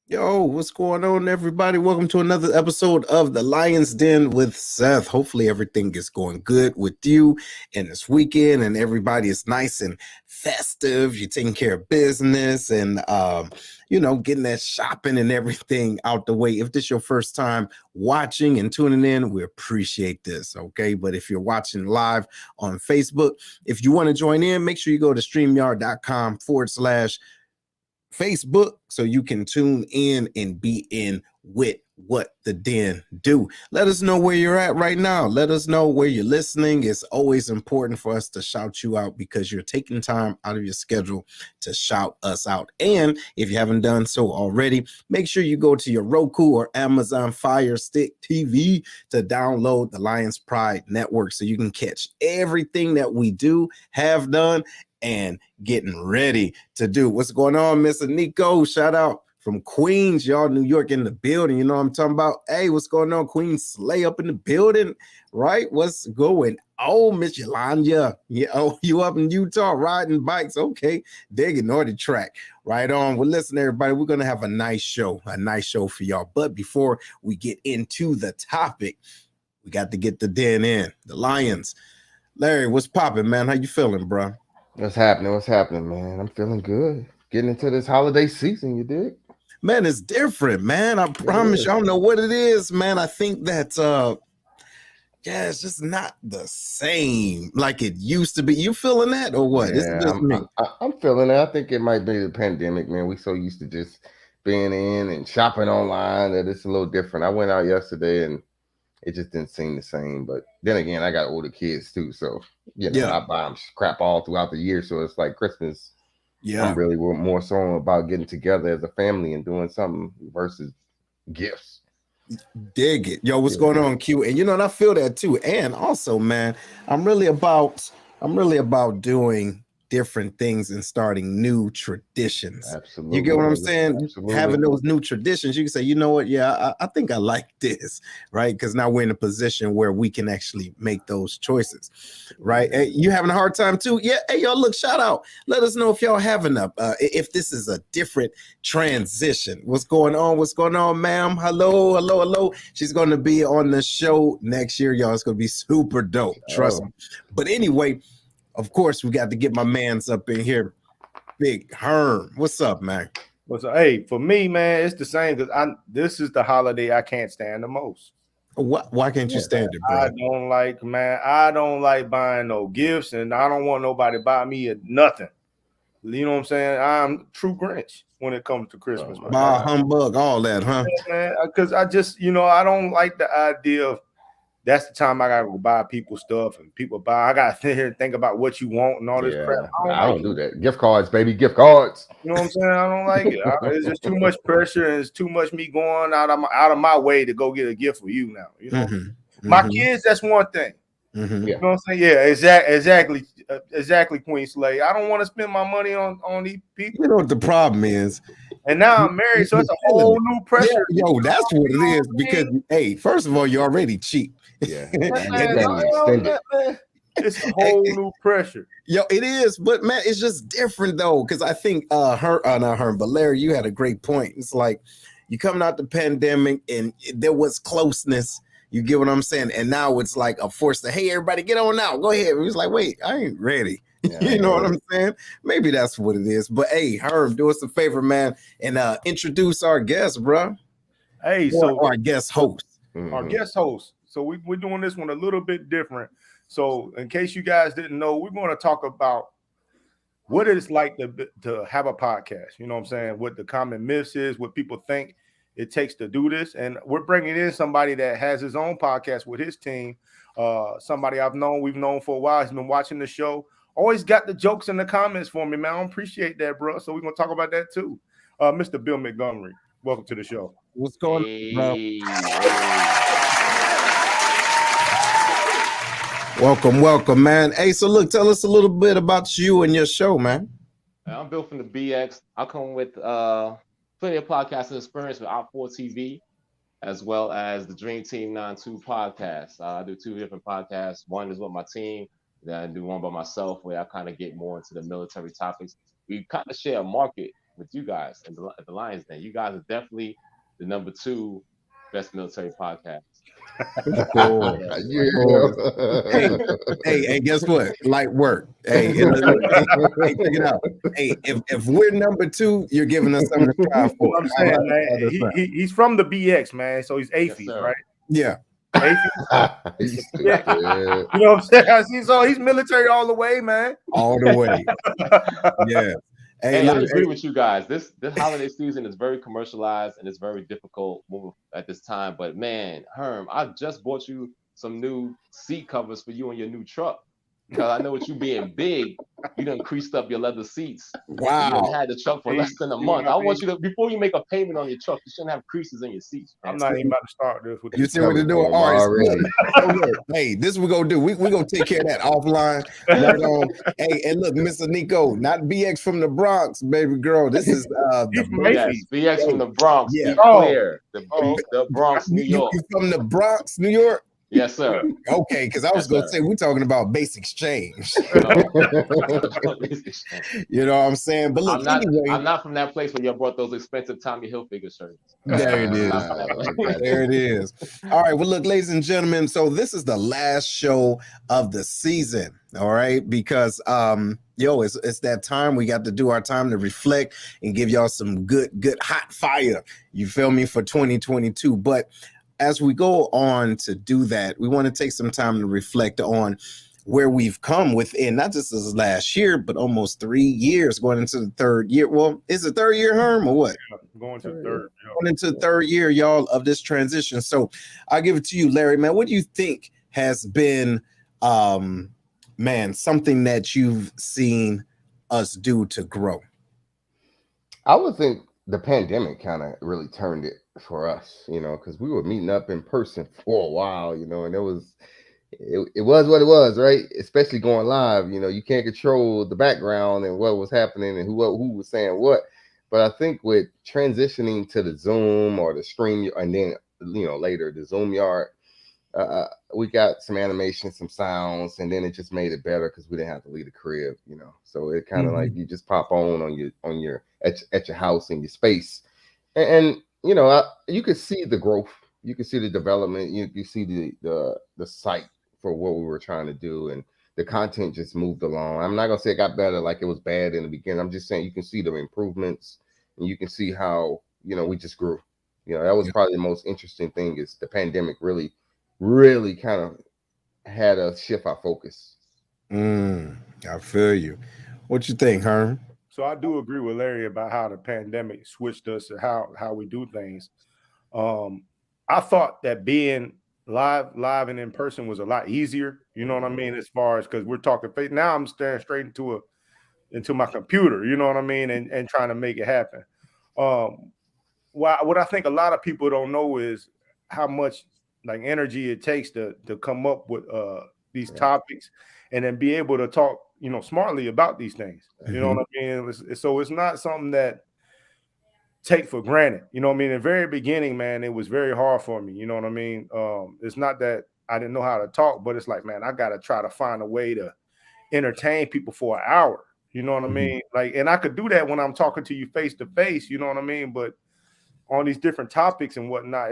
Yo, what's going on, everybody? Welcome to another episode of The Lion's Den with Seth. Hopefully, everything is going good with you and this weekend, and everybody is nice and festive. You're taking care of business and, getting that shopping and everything out the way. If this is your first time watching and tuning in, we appreciate this, okay? But if you're watching live on Facebook, if you want to join in, make sure you go to streamyard.com/. Facebook so you can tune in and be in with what the den do. Let us know where you're at right now. Let us know where you're listening. It's always important for us to shout you out because you're taking time out of your schedule to shout us out. And if you haven't done so already, make sure you go to your Roku or Amazon Fire Stick TV to download the Lions Pride Network so you can catch everything that we do, have done, and getting ready to do. What's going on, Mr. Nico? Shout out from Queens, y'all, New York in the building. You know what I'm talking about? Hey, what's going on? Queen Slay up in the building, right? What's going on, Miss Yolanda? Yeah, oh, you up in Utah riding bikes? Okay, digging on the track. Right on. Well, listen, everybody, we're going to have a nice show for y'all. But before we get into the topic, we got to get the den in. The Lions. Larry, what's popping, man? How you feeling, bro? What's happening? What's happening, man? I'm feeling good. Getting into this holiday season, you dig? Man, it's different, man. I It promise you. I is. don't know what it is, man. I think that yeah, it's just not the same like it used to be. You feeling that or what? Is it Yeah, just me? I'm feeling it. I think it might be the pandemic, man. We so used to just being in and shopping online that it's a little different. I went out yesterday and it just didn't seem the same. But then again, I got older kids too, so Yeah, I buy them crap all throughout the year. So it's like Christmas. I'm yeah. really more so about getting together as a family and doing something versus gifts. Dig it. Yo, what's going Yeah. on, Q? And and I feel that too. And also, man, I'm really about I'm really about doing different things and starting new traditions. You get Absolutely, what I'm brother. saying? Absolutely. Having those new traditions, you can say, you know what? Yeah, I think I like this, right? Because now we're in a position where we can actually make those choices, right? Hey, you having a hard time too? Yeah. Hey, y'all, look, shout out. Let us know if y'all having if this is a different transition. What's going on? What's going on, ma'am? Hello, hello, hello. She's going to be on the show next year, y'all. It's going to be super dope. Trust Oh, me. But anyway, of course, we got to get my man's up in here. Big Herm. What's up, man? But so, hey, for me, man, it's the same because I this is the holiday I can't stand the most. Why can't you yeah. stand it, I bro? don't like, man. I don't like buying no gifts, and I don't want nobody to buy me nothing. You know what I'm saying? I'm true Grinch when it comes to Oh Christmas, my man. I, Bah, God. humbug, all that, huh? man, because I just, I don't like the idea of that's the time I gotta go buy people stuff and people buy. I gotta sit here and think about what you want and all this crap. Yeah. I don't I like don't it. do that. Gift cards, baby. Gift cards. You know what I'm saying? I don't like it. It's just too much pressure and it's too much me going out of my way to go get a gift for you now. Mm-hmm. My Mm-hmm. kids, that's one thing. Mm-hmm. Yeah. You know what I'm saying? Yeah, exactly, Queen Slay. I don't want to spend my money on these You people. know what the problem is? And now You, I'm married, so you're it's a feeling whole it. new Yeah, pressure. yo, that's what it is. You know Because hey, first of all, you're already cheap. Yeah. what And I you mean? And got then to Man, extend it. man, it's a whole new pressure. yo, it is, but man, it's just different though. Because I think not her, but Larry, you had a great point. It's like you coming out the pandemic, and there was closeness. You get what I'm saying? And now it's like a force to, hey, everybody, get on now. Go ahead. It was like, wait, I ain't ready. Yeah, I You ain't know what ready. I'm saying? Maybe that's what it is. But hey, Herb, do us a favor, man, and introduce our guest, bro, Hey, or our guest so host. our Hmm. guest host. So we're doing this one a little bit different. So in case you guys didn't know, we're going to talk about what it's like to have a podcast. You know what I'm saying? What the common myths is, what people think it takes to do this, and we're bringing in somebody that has his own podcast with his team. Somebody we've known for a while. He's been watching the show. Always got the jokes in the comments for me, man. I appreciate that, bro. So we're gonna talk about that too. Mr. Bill Montgomery, welcome to the show. What's going on, bro? Hey, hey. Welcome, welcome, man. Hey, so look, tell us a little bit about you and your show, man. I'm Bill from the BX. I come with plenty of podcasting experience with Out4 TV as well as the Dream Team 92 podcast. I do two different podcasts. One is with my team, then I do one by myself where I kind of get more into the military topics. We kind of share a market with you guys at the Lions Den. You guys are definitely the number 2 best military podcast. Of course. Of course. Hey, hey, guess what? Light work. Hey, and hey, check it out. Hey, if we're number 2, you're giving us something to strive What for. I'm saying, man, How does that? he's from the BX, man. So he's Yes, AFES, sir. right? Yeah, AFES. You Yeah. stupid. You know what I'm saying? I see, so he's military all the way, man. all the way. Yeah. Hey, Hey, I look. agree with you guys. This holiday season is very commercialized and it's very difficult moving at this time. But man, Herm, I just bought you some new seat covers for you and your new truck. Because I know with you being big, you done creased up your leather seats. And you done Wow. had the truck for Hey, less than a you know month. what I I want mean? you to, before you make a payment on your truck, you shouldn't have creases in your seats. Man. I'm not even about to start this with You this. see what they're doing? Him All right. already. So look, hey, this we gonna do. We gonna take care of that offline. Right on. Hey, and look, Mr. Nico, not BX from the Bronx, baby girl. This is He's the from Yes, BX from the Bronx. Yeah. Be clear. Oh. The Bronx, New you York. from the Bronx, New York? Yes, sir. Okay, because I was Yes, gonna sir. say we're talking about base exchange. No. You know what I'm saying? But look, anyway, I'm not from that place where you brought those expensive Tommy Hilfiger shirts. there it is. Not from that place. I got There you. it is. All right. Well, look, ladies and gentlemen. So this is the last show of the season. All right, because it's that time we got to do our time to reflect and give y'all some good hot fire. You feel me for 2022. But as we go on to do that, we want to take some time to reflect on where we've come within not just this last year, but almost 3 years going into the third year. Well, is it third year, Herm, or what? Going to third. Going into the third year, y'all, of this transition. So I'll give it to you, Larry, man. What do you think has been, something that you've seen us do to grow? I would think the pandemic kind of really turned it for us, because we were meeting up in person for a while, and it was what it was, right? Especially going live, you can't control the background and what was happening and who was saying what. But I think with transitioning to the Zoom or the stream, and then later the Zoom yard, we got some animation, some sounds, and then it just made it better because we didn't have to leave the crib, So it kind of like you just pop on your at your house in your space, and you could see the growth, you could see the development, you see the site for what we were trying to do, and the content just moved along. I'm not gonna say it got better like it was bad in the beginning. I'm just saying you can see the improvements, and you can see how we just grew. That was probably the most interesting thing is the pandemic really kind of had us shift our focus. I feel you. What you think, Herm? So I do agree with Larry about how the pandemic switched us to how we do things. I thought that being live and in person was a lot easier. You know what I mean? As far as because we're talking face now, I'm staring straight into my computer. You know what I mean? And trying to make it happen. What I think a lot of people don't know is how much like energy it takes to come up with these topics and then be able to talk smartly about these things. You know what I mean? So it's not something that take for granted. You know what I mean? In the very beginning, man, it was very hard for me. You know what I mean? It's not that I didn't know how to talk, but it's like, man, I got to try to find a way to entertain people for an hour. You know what I mean? Like, and I could do that when I'm talking to you face to face. You know what I mean? But on these different topics and whatnot,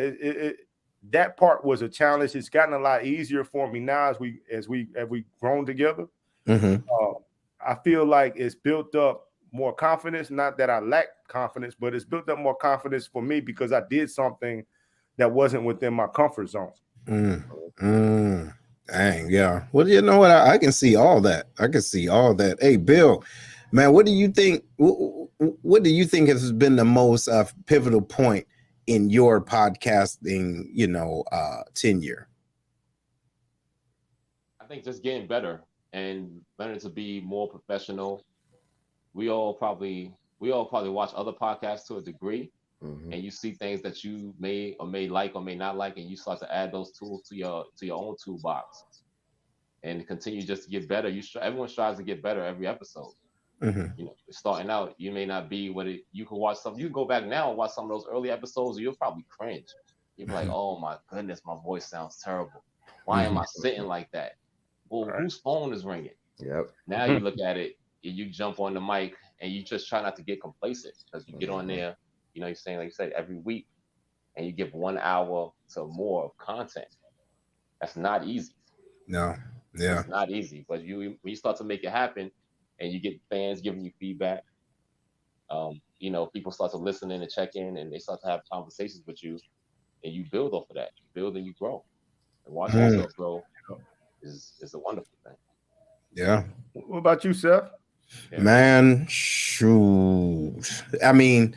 that part was a challenge. It's gotten a lot easier for me now as we grown together. I feel like it's built up more confidence. Not that I lack confidence, but it's built up more confidence for me because I did something that wasn't within my comfort zone. Dang, yeah. Well, you know what? I can see all that. I can see all that. Hey, Bill, man, what do you think? What do you think has been the most pivotal point in your podcasting, tenure? I think just getting better and learning to be more professional. We all probably watch other podcasts to a degree, and you see things that you may like or may not like, and you start to add those tools to your own toolbox, and continue just to get better. Everyone strives to get better every episode. Starting out, you may not be what you can watch some. You can go back now and watch some of those early episodes, and you'll probably cringe. You'll be like, "Oh my goodness, my voice sounds terrible. Why am I sitting like that? Well, whose phone is ringing?" Yep. Now you look at it, and you jump on the mic, and you just try not to get complacent because you get on there, you're saying, like you said, every week, and you give 1 hour to more of content. That's not easy. No. Yeah. It's not easy, but when you start to make it happen, and you get fans giving you feedback, people start to listen in and check in, and they start to have conversations with you, and you build off of that. You build and you grow, and watching yourself grow is a wonderful thing. Yeah. What about you, Seth? Yeah. Man, shoot. I mean,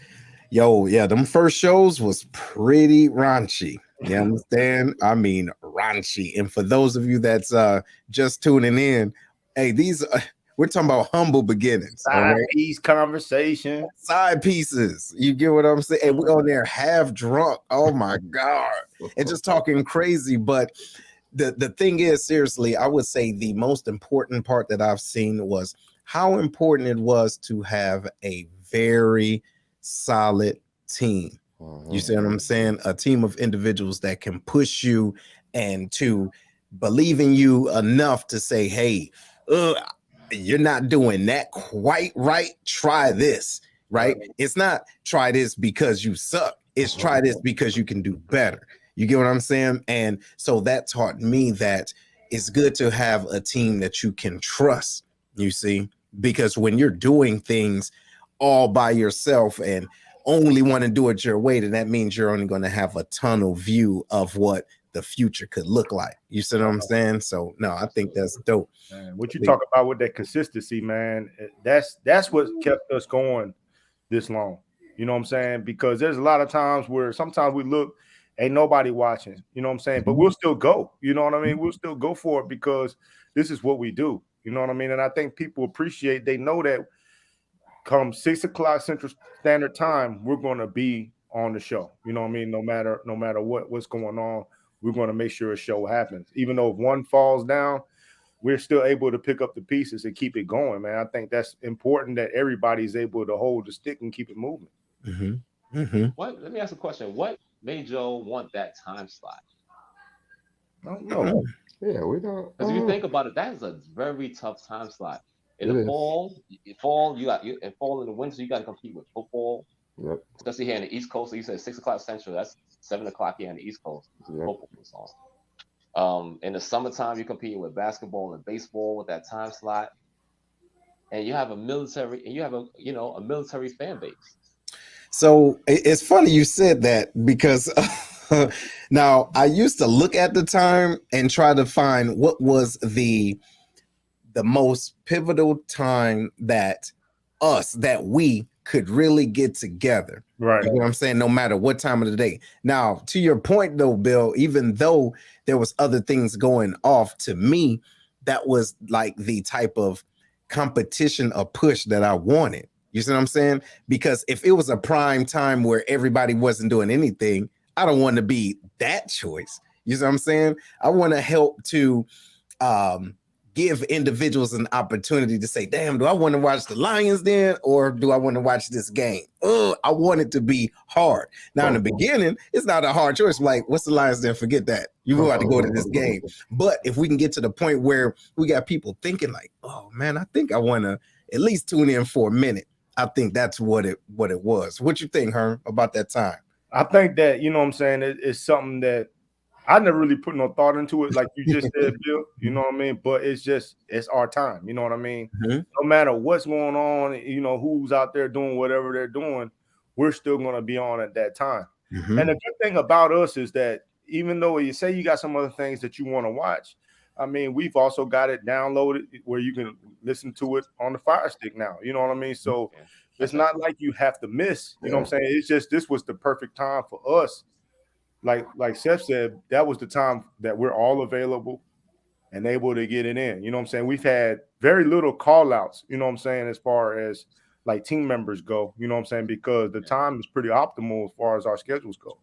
them first shows was pretty raunchy. You understand? I mean, raunchy. And for those of you that's just tuning in, hey, we're talking about humble beginnings. Side piece conversation. Side pieces. You get what I'm saying? And we're on there half drunk. Oh my God. And just talking crazy. But the thing is, seriously, I would say the most important part that I've seen was how important it was to have a very solid team. You see what I'm saying? A team of individuals that can push you and to believe in you enough to say, hey, you're not doing that quite right. Try this, right? It's not try this because you suck. It's try this because you can do better. You get what I'm saying? And so that taught me that it's good to have a team that you can trust, you see, because when you're doing things all by yourself and only want to do it your way, then that means you're only going to have a tunnel view of what the future could look like. You see what I'm saying? So no, I think that's dope. Man, what you talk about with that consistency, man, that's what kept us going this long. You know what I'm saying? Because there's a lot of times where sometimes we look, ain't nobody watching, you know what I'm saying? But we'll still go, you know what I mean? We'll still go for it because this is what we do. You know what I mean? And I think people appreciate, they know that come 6 o'clock Central Standard Time, we're going to be on the show. You know what I mean? No matter what's going on, we're going to make sure a show happens. Even though if one falls down, we're still able to pick up the pieces and keep it going, man. I think that's important that everybody's able to hold the stick and keep it moving. Let me ask a question. What made Joe want that time slot? I don't know. Yeah, we don't. Because if you think about it, that is a very tough time slot. In the fall, and fall in the winter, you got to compete with football. Yep. Especially here in the East Coast. So you said 6 o'clock Central. That's 7 o'clock here in the East Coast. Football is on. In the summertime, you're competing with basketball and baseball with that time slot, and you have a military fan base. So it's funny you said that because now I used to look at the time and try to find what was the most pivotal time that we could really get together. Right. You know what I'm saying? No matter what time of the day. Now, to your point though, Bill, even though there was other things going off, to me, that was like the type of competition or push that I wanted. You see what I'm saying? Because if it was a prime time where everybody wasn't doing anything, I don't want to be that choice. You see what I'm saying? I want to help to give individuals an opportunity to say, damn, do I want to watch the Lions then? Or do I want to watch this game? I want it to be hard. Now, in the beginning, it's not a hard choice. Like, what's the Lions then? Forget that. You will have to go to this game. But if we can get to the point where we got people thinking like, oh, man, I think I want to at least tune in for a minute. I think that's what it was. What you think, Herm, about that time? I think that, you know what I'm saying, it's something that I never really put no thought into it, like you just said, Bill. You know what I mean? But it's our time. You know what I mean? No matter what's going on, you know, who's out there doing whatever they're doing, we're still going to be on at that time. And the good thing about us is that even though you say you got some other things that you want to watch, I mean, we've also got it downloaded where you can listen to it on the Fire Stick now. You know what I mean? So it's not like you have to miss. You know what I'm saying? It's just this was the perfect time for us. Like Seth said, that was the time that we're all available and able to get it in. You know what I'm saying? We've had very little call outs, you know what I'm saying, as far as like team members go, you know what I'm saying, because the time is pretty optimal as far as our schedules go.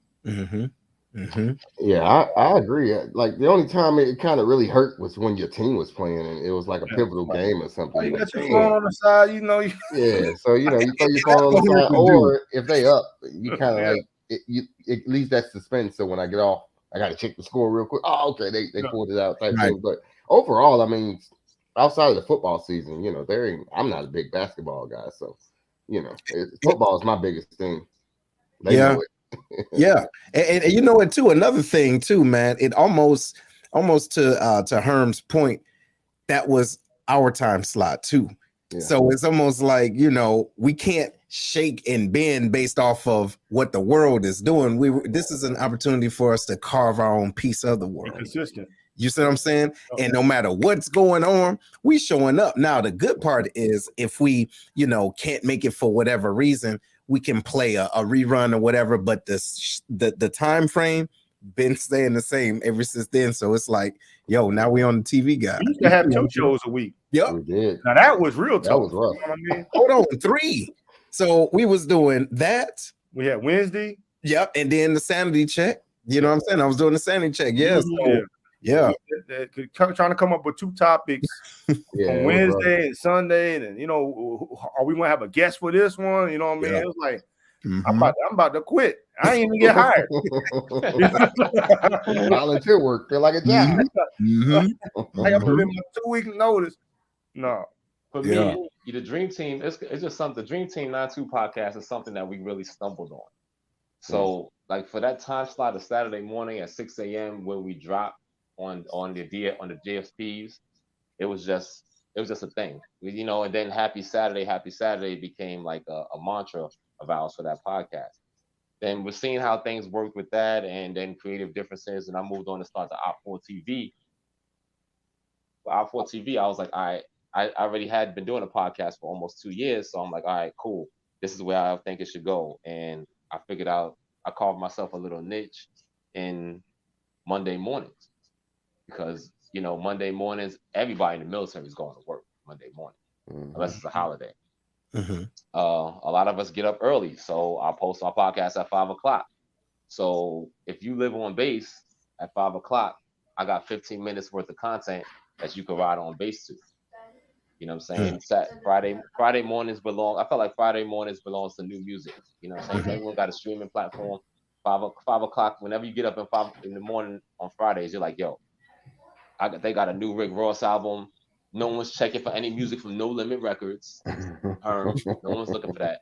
Yeah, I agree. Like the only time it kind of really hurt was when your team was playing and it was like a pivotal game or something. You got your phone on the side, you know. Yeah, so you throw your phone on the side, or if they up, you kind of like it leaves that suspense. So when I get off, I got to check the score real quick. Oh, okay, they pulled it out type thing. But overall, I mean, outside of the football season, I'm not a big basketball guy, so Football is my biggest thing. They Yeah. know it. Yeah, and you know what too? Another thing too, man. It almost to Herm's point, that was our time slot too. Yeah. So it's almost like, we can't shake and bend based off of what the world is doing. This is an opportunity for us to carve our own piece of the Be world. consistent. You see what I'm saying? And no matter what's going on, we showing up. Now, the good part is if we, can't make it for whatever reason, we can play a rerun or whatever. But the time frame been staying the same ever since then. So it's like, yo, now we on the TV guy. We used to have 2 shows a week. Yep. We did. Now that was real tough. That was rough. You know what I mean? Hold on, 3. So we was doing that. We had Wednesday. Yep. And then the sanity check. You know what I'm saying? I was doing the sanity check. Yes. Yeah. Trying to come up with 2 topics on Wednesday and Sunday, and are we gonna have a guest for this one? You know what I mean? It was like I'm about to quit. I ain't even get hired. Volunteer work feel like a job. I got to put in my 2-week notice. No, for me, the Dream Team. It's just something. The Dream Team 92 podcast is something that we really stumbled on. So, like for that time slot of Saturday morning at 6 a.m. where we drop on the JSPs, it was just a thing. And then Happy Saturday became like a mantra of ours for that podcast. Then we're seeing how things worked with that, and then creative differences, and I moved on to start the Op4 TV. For Op4 TV, I was like, all right, I already had been doing a podcast for almost 2 years, so I'm like, all right, cool. This is where I think it should go. And I figured out, I carved myself a little niche in Monday mornings, because Monday mornings, everybody in the military is going to work Monday morning, unless it's a holiday. A lot of us get up early, so I post our podcast at 5 o'clock. So if you live on base at 5 o'clock, I got 15 minutes worth of content that you can ride on base to. You know what I'm saying? Friday mornings belong. I felt like Friday mornings belongs to new music. You know what I'm saying? Everyone got a streaming platform. 5 o'clock. Whenever you get up at 5 in the morning on Fridays, you're like, yo, they got a new Rick Ross album. No one's checking for any music from No Limit Records. No one's looking for that.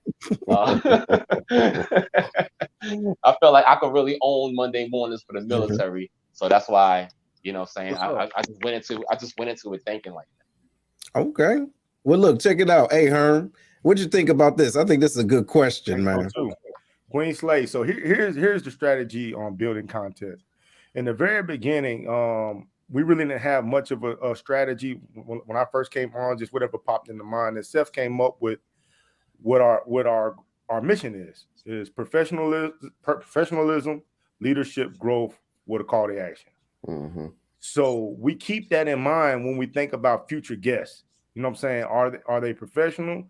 I felt like I could really own Monday mornings for the military, so that's why I just went into it thinking like that. Okay. Well, look, check it out. Hey, Herm, what'd you think about this? I think this is a good question, man. Queen Slay. So here's the strategy on building content. In the very beginning, we really didn't have much of a strategy when I first came on. Just whatever popped into mind. And Seth came up with what our mission is professionalism, leadership, growth with a call to action. So we keep that in mind when we think about future guests. You know what I'm saying? Are they professional?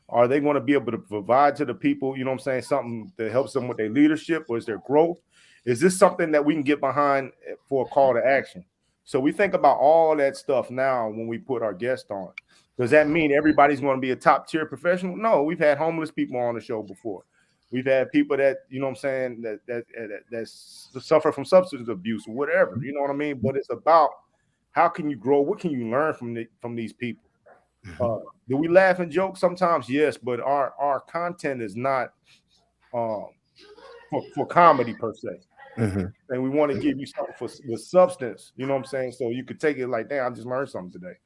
Are they going to be able to provide to the people, something that helps them with their leadership, or is their growth? Is this something that we can get behind for a call to action? So we think about all that stuff now when we put our guest on. Does that mean everybody's going to be a top tier professional? No, we've had homeless people on the show before. We've had people that, that suffer from substance abuse or whatever, you know what I mean? But it's about how can you grow? What can you learn from these people? Do we laugh and joke sometimes? Yes, but our content is not for comedy per se. And we want to give you something with substance, you know what I'm saying? So you could take it like, damn, I just learned something today.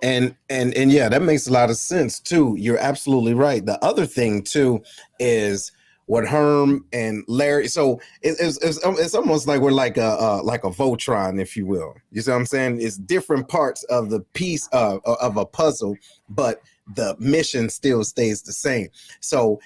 And yeah, that makes a lot of sense too. You're absolutely right. The other thing too is what Herm and Larry. So it's almost like we're like a Voltron, if you will. You see what I'm saying? It's different parts of the piece of a puzzle, but the mission still stays the same. So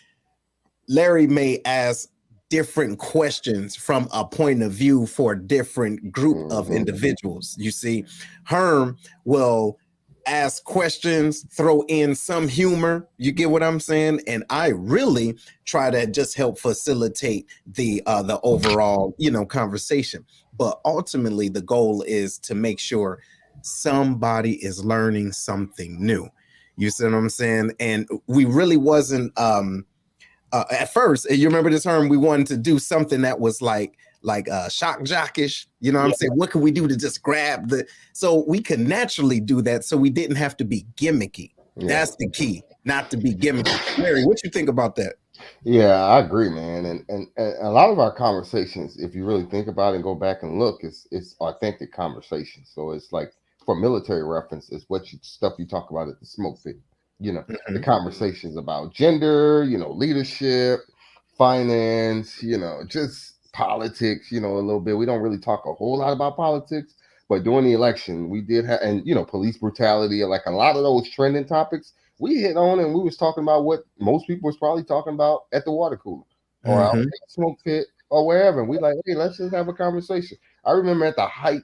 Larry may ask different questions from a point of view for a different group of individuals. You see, Herm will ask questions, throw in some humor. You get what I'm saying? And I really try to just help facilitate the overall, conversation. But ultimately, the goal is to make sure somebody is learning something new. You see what I'm saying? And we really wasn't at first, you remember this term, we wanted to do something that was like shock jockish, you know what I'm saying? What could we do to just grab so we could naturally do that, so we didn't have to be gimmicky, Yeah. That's the key, not to be gimmicky. Mary, what you think about that? Yeah, I agree, man. And a lot of our conversations, if you really think about it and go back and look, it's authentic conversations. So it's like, for military reference, it's stuff you talk about at the smoke pit. You know, the conversations about gender, leadership, finance, just politics, a little bit. We don't really talk a whole lot about politics, but during the election, we did have, and police brutality, like a lot of those trending topics we hit on, and we was talking about what most people was probably talking about at the water cooler or out at the smoke pit or wherever. And we like, hey, let's just have a conversation. I remember at the height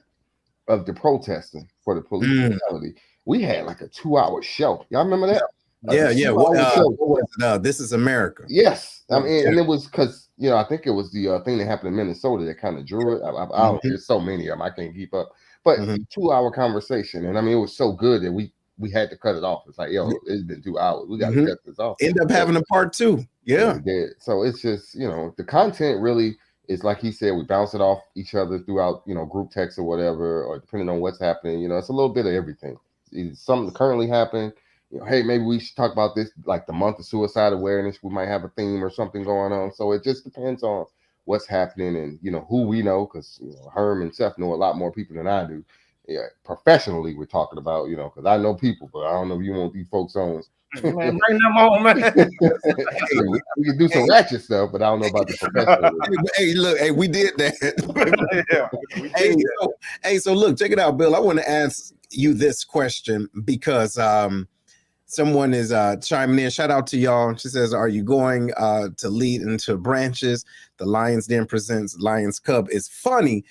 of the protesting for the police brutality, we had like a 2-hour show. Y'all remember that? Yeah. What was it? This Is America. Yes. I mean, and it was because, I think it was the thing that happened in Minnesota that kind of drew it. I don't, there's so many of them, I can't keep up. But 2-hour conversation. And I mean, it was so good that we had to cut it off. It's like, yo, it's been 2 hours. We got to cut this off. End up having a part 2. Yeah. We did. So it's just, the content really is like he said, we bounce it off each other throughout, group text or whatever, or depending on what's happening, it's a little bit of everything. It's something currently happening. Hey, maybe we should talk about this, like the month of suicide awareness. We might have a theme or something going on. So it just depends on what's happening and, who we know, because Herm and Seth know a lot more people than I do. Yeah, professionally, we're talking about, because I know people, but I don't know if you want these folks on. Man, bring them on, man. we can do some ratchet stuff, but I don't know about the professional. Hey, look, we did that. So look, check it out, Bill. I want to ask you this question because someone is chiming in. Shout out to y'all. She says, are you going to lead into branches? The Lions Den presents Lions Cub. It's funny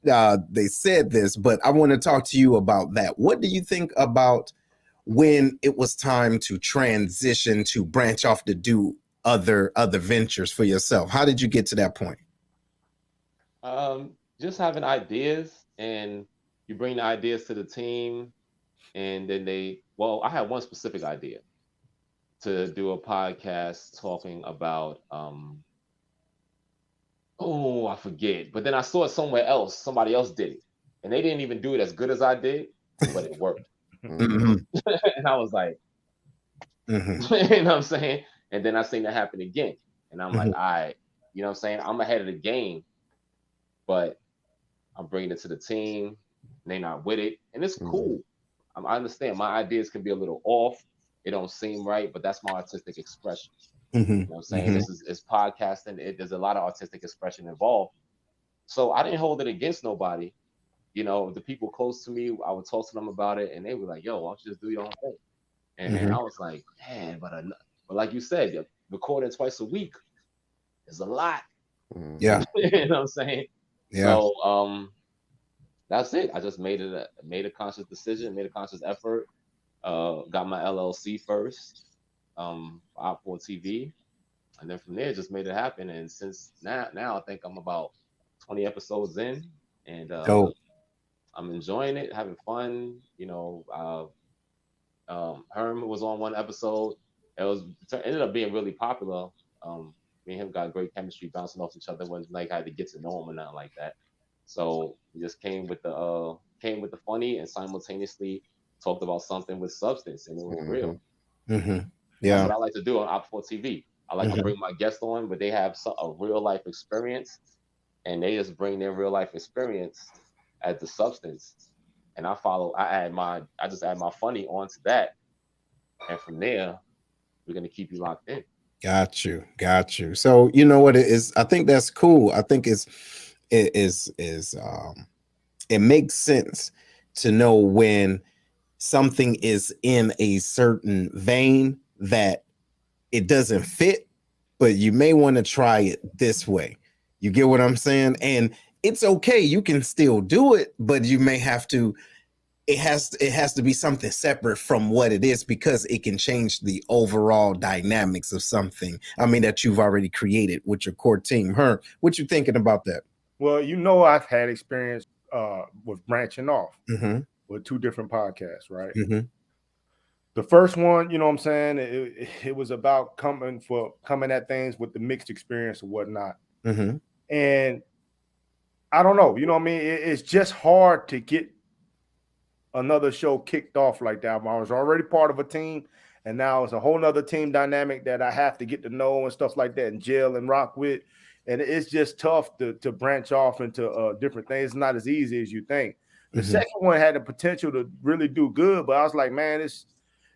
they said this, but I want to talk to you about that. What do you think about when it was time to transition, to branch off to do other ventures for yourself? How did you get to that point? Just having ideas, and you bring the ideas to the team, and then I had one specific idea to do a podcast talking about I forget, but then I saw it somewhere else. Somebody else did it, and they didn't even do it as good as I did, but it worked. And I was like, you know what I'm saying? And then I seen that happen again, and I'm like, all right, you know what I'm saying? I'm ahead of the game, but I'm bringing it to the team, and they're not with it, and it's cool. I understand my ideas can be a little off. It don't seem right, but that's my artistic expression. You know what I'm saying? It's podcasting. There's a lot of artistic expression involved. So I didn't hold it against nobody. The people close to me, I would talk to them about it, and they were like, yo, why don't you just do your own thing? And I was like, man, but like you said, recording twice a week is a lot. Yeah. You know what I'm saying? Yeah. So that's it. I just made a conscious decision, made a conscious effort. Got my LLC first, for 4TV, and then from there just made it happen. And since now I think I'm about 20 episodes in, and I'm enjoying it, having fun. Herm was on one episode. It ended up being really popular. Me and him got great chemistry, bouncing off each other. It wasn't like I had to get to know him or nothing like that. So we just came with the funny, and simultaneously talked about something with substance, and it was real. Yeah, that's what I like to do on Op4TV. I like to bring my guests on, but they have a real life experience, and they just bring their real life experience as the substance, and I just add my funny onto that, and from there we're gonna keep you locked in. Got you. So you know what it is? I think that's cool. I think it makes sense to know when something is in a certain vein that it doesn't fit, but you may want to try it this way. You get what I'm saying? And it's okay. You can still do it, but you may have to, it has to be something separate from what it is, because it can change the overall dynamics of something. I mean, that you've already created with your core team. What you thinking about that? Well, I've had experience with branching off with 2 different podcasts, right? The first one, you know what I'm saying, it was about coming at things with the mixed experience or whatnot. And I don't know, you know what I mean? It's just hard to get another show kicked off like that. I was already part of a team, and now it's a whole nother team dynamic that I have to get to know and stuff like that and gel and rock with. And it's just tough to branch off into different things. It's not as easy as you think. The second one had the potential to really do good, but I was like, man,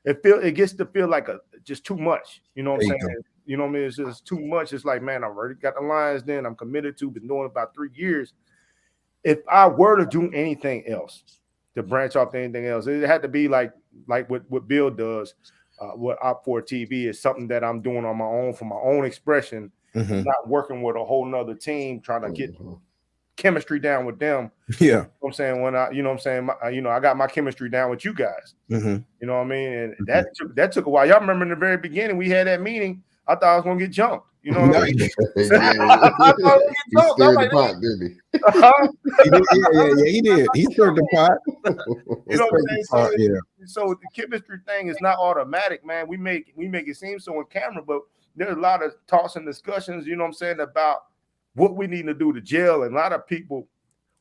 it gets to feel like just too much. You know what I'm saying? You know what I mean? It's just too much. It's like, man, I've already got the Lions then. I'm committed to, been doing it about 3 years. If I were to do anything else, to branch off to anything else, it had to be like what Bill does, what Op4 TV is something that I'm doing on my own for my own expression, not working with a whole nother team, trying to get chemistry down with them. Yeah. You know what I'm saying? When I, you know what I'm saying, I got my chemistry down with you guys. You know what I mean? And that took a while. Y'all remember in the very beginning, we had that meeting. I thought I was gonna get jumped. You know what I mean? I thought I was gonna get jumped. I'm like, pot, didn't he? He did. He stirred the pot. You know what I'm saying? So the chemistry thing is not automatic, man. We make it seem so on camera, but there's a lot of talks and discussions, you know what I'm saying, about what we need to do to gel. And a lot of people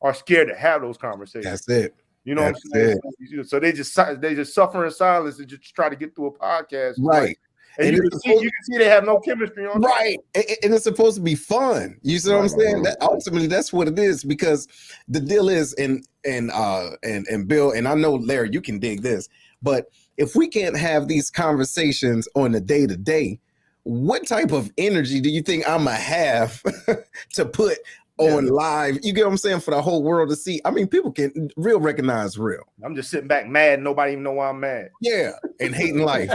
are scared to have those conversations. That's it. You know what I'm saying? So they just suffer in silence and just try to get through a podcast. Right. And you can see they have no chemistry on right. And it's supposed to be fun. You see what I'm saying? That ultimately that's what it is, because the deal is, and Bill, and I know Larry, you can dig this, but if we can't have these conversations on the day-to-day, what type of energy do you think I'm gonna have to put on live? You get what I'm saying? For the whole world to see. I mean, people can recognize real. I'm just sitting back mad. Nobody even know why I'm mad. Yeah, and hating life.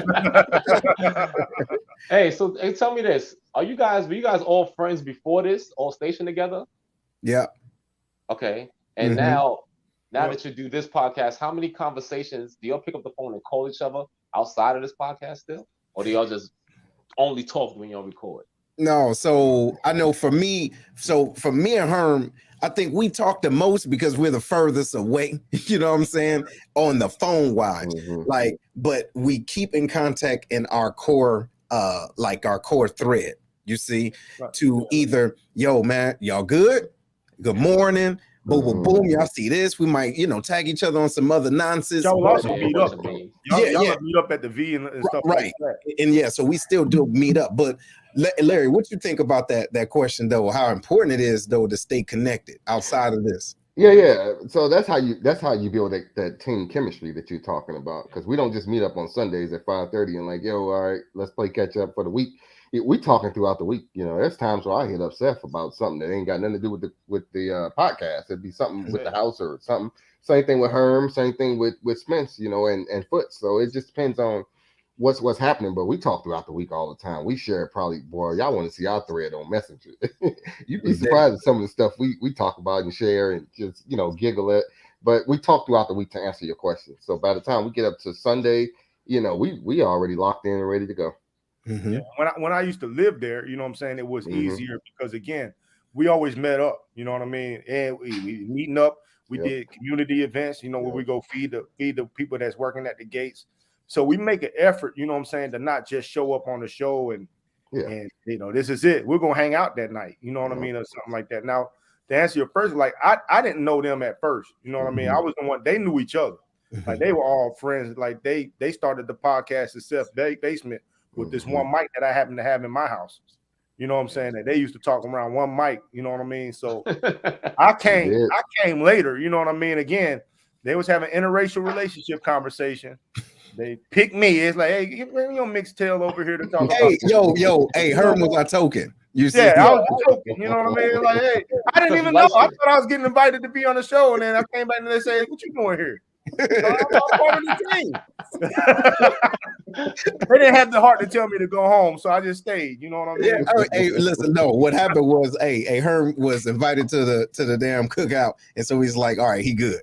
Hey, tell me this: were you guys all friends before this? All stationed together? Yeah. Okay. And now that you do this podcast, how many conversations do y'all pick up the phone and call each other outside of this podcast still, or do y'all just only talk when y'all record? No, so I know for me and Herm, I think we talk the most because we're the furthest away, you know what I'm saying, on the phone wise. But we keep in contact in our core, our core thread, you see, to either, yo, man, y'all good? Good morning. Boom, boom, boom. Y'all see this? We might, tag each other on some other nonsense. Y'all also meet up. Y'all meet up at the V and stuff like that. And so we still do meet up. But Larry, what you think about that question though? How important it is though to stay connected outside of this? Yeah. So that's how you build that team chemistry that you're talking about. Because we don't just meet up on Sundays at 5:30 and like, yo, all right, let's play catch up for the week. We talking throughout the week. There's times where I hit up Seth about something that ain't got nothing to do with the podcast. It'd be something with the house or something. Same thing with Herm. Same thing with Spence. And Foots. So it just depends on what's happening. But we talk throughout the week all the time. We share probably, boy, y'all want to see our thread on Messenger. You'd be surprised at some of the stuff we talk about and share and just giggle at. But we talk throughout the week to answer your questions. So by the time we get up to Sunday, we already locked in and ready to go. Yeah. When I used to live there, you know what I'm saying, it was easier because again, we always met up, you know what I mean, and we meeting up. We did community events, where we go feed the people that's working at the gates. So we make an effort, you know what I'm saying, to not just show up on the show and this is it. We're gonna hang out that night, you know what I mean, or something like that. Now, to answer your first, like I didn't know them at first, you know what I mean. I was the one, they knew each other, like they were all friends. Like they started the podcast in Seth's basement with this one mic that I happen to have in my house. You know what I'm saying? That they used to talk around one mic, you know what I mean? So I came later, you know what I mean? Again, they was having interracial relationship conversation. They picked me. It's like, hey, you don't mix tail over here to talk about. Hey, Herm was our token. You see, I was a token, you know what I mean? Like, hey, I didn't even know. I thought I was getting invited to be on the show, and then I came back and they said, what you doing here? I'm part of the team. They didn't have the heart to tell me to go home, so I just stayed. You know what I mean? Yeah. Hey, listen. No, what happened was, Herm was invited to the damn cookout, and so he's like, "All right, he good."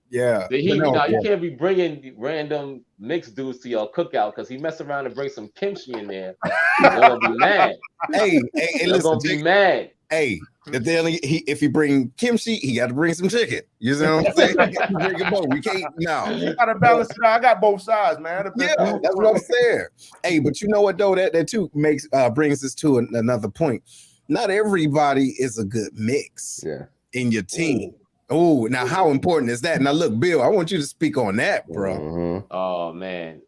Yeah. You can't be bringing random mixed dudes to your cookout because he messed around and bring some kimchi in there. He's gonna be mad. Hey, listen, gonna be mad. Hey, if you bring kimchi, he got to bring some chicken. You know what I'm saying? We can't. No, you gotta balance it out. I got both sides, man. Yeah, that's what I'm saying. Hey, but you know what though? That too brings us to another point. Not everybody is a good mix. Yeah. In your team. Oh, now how important is that? Now look, Bill, I want you to speak on that, bro. Mhm. Oh man.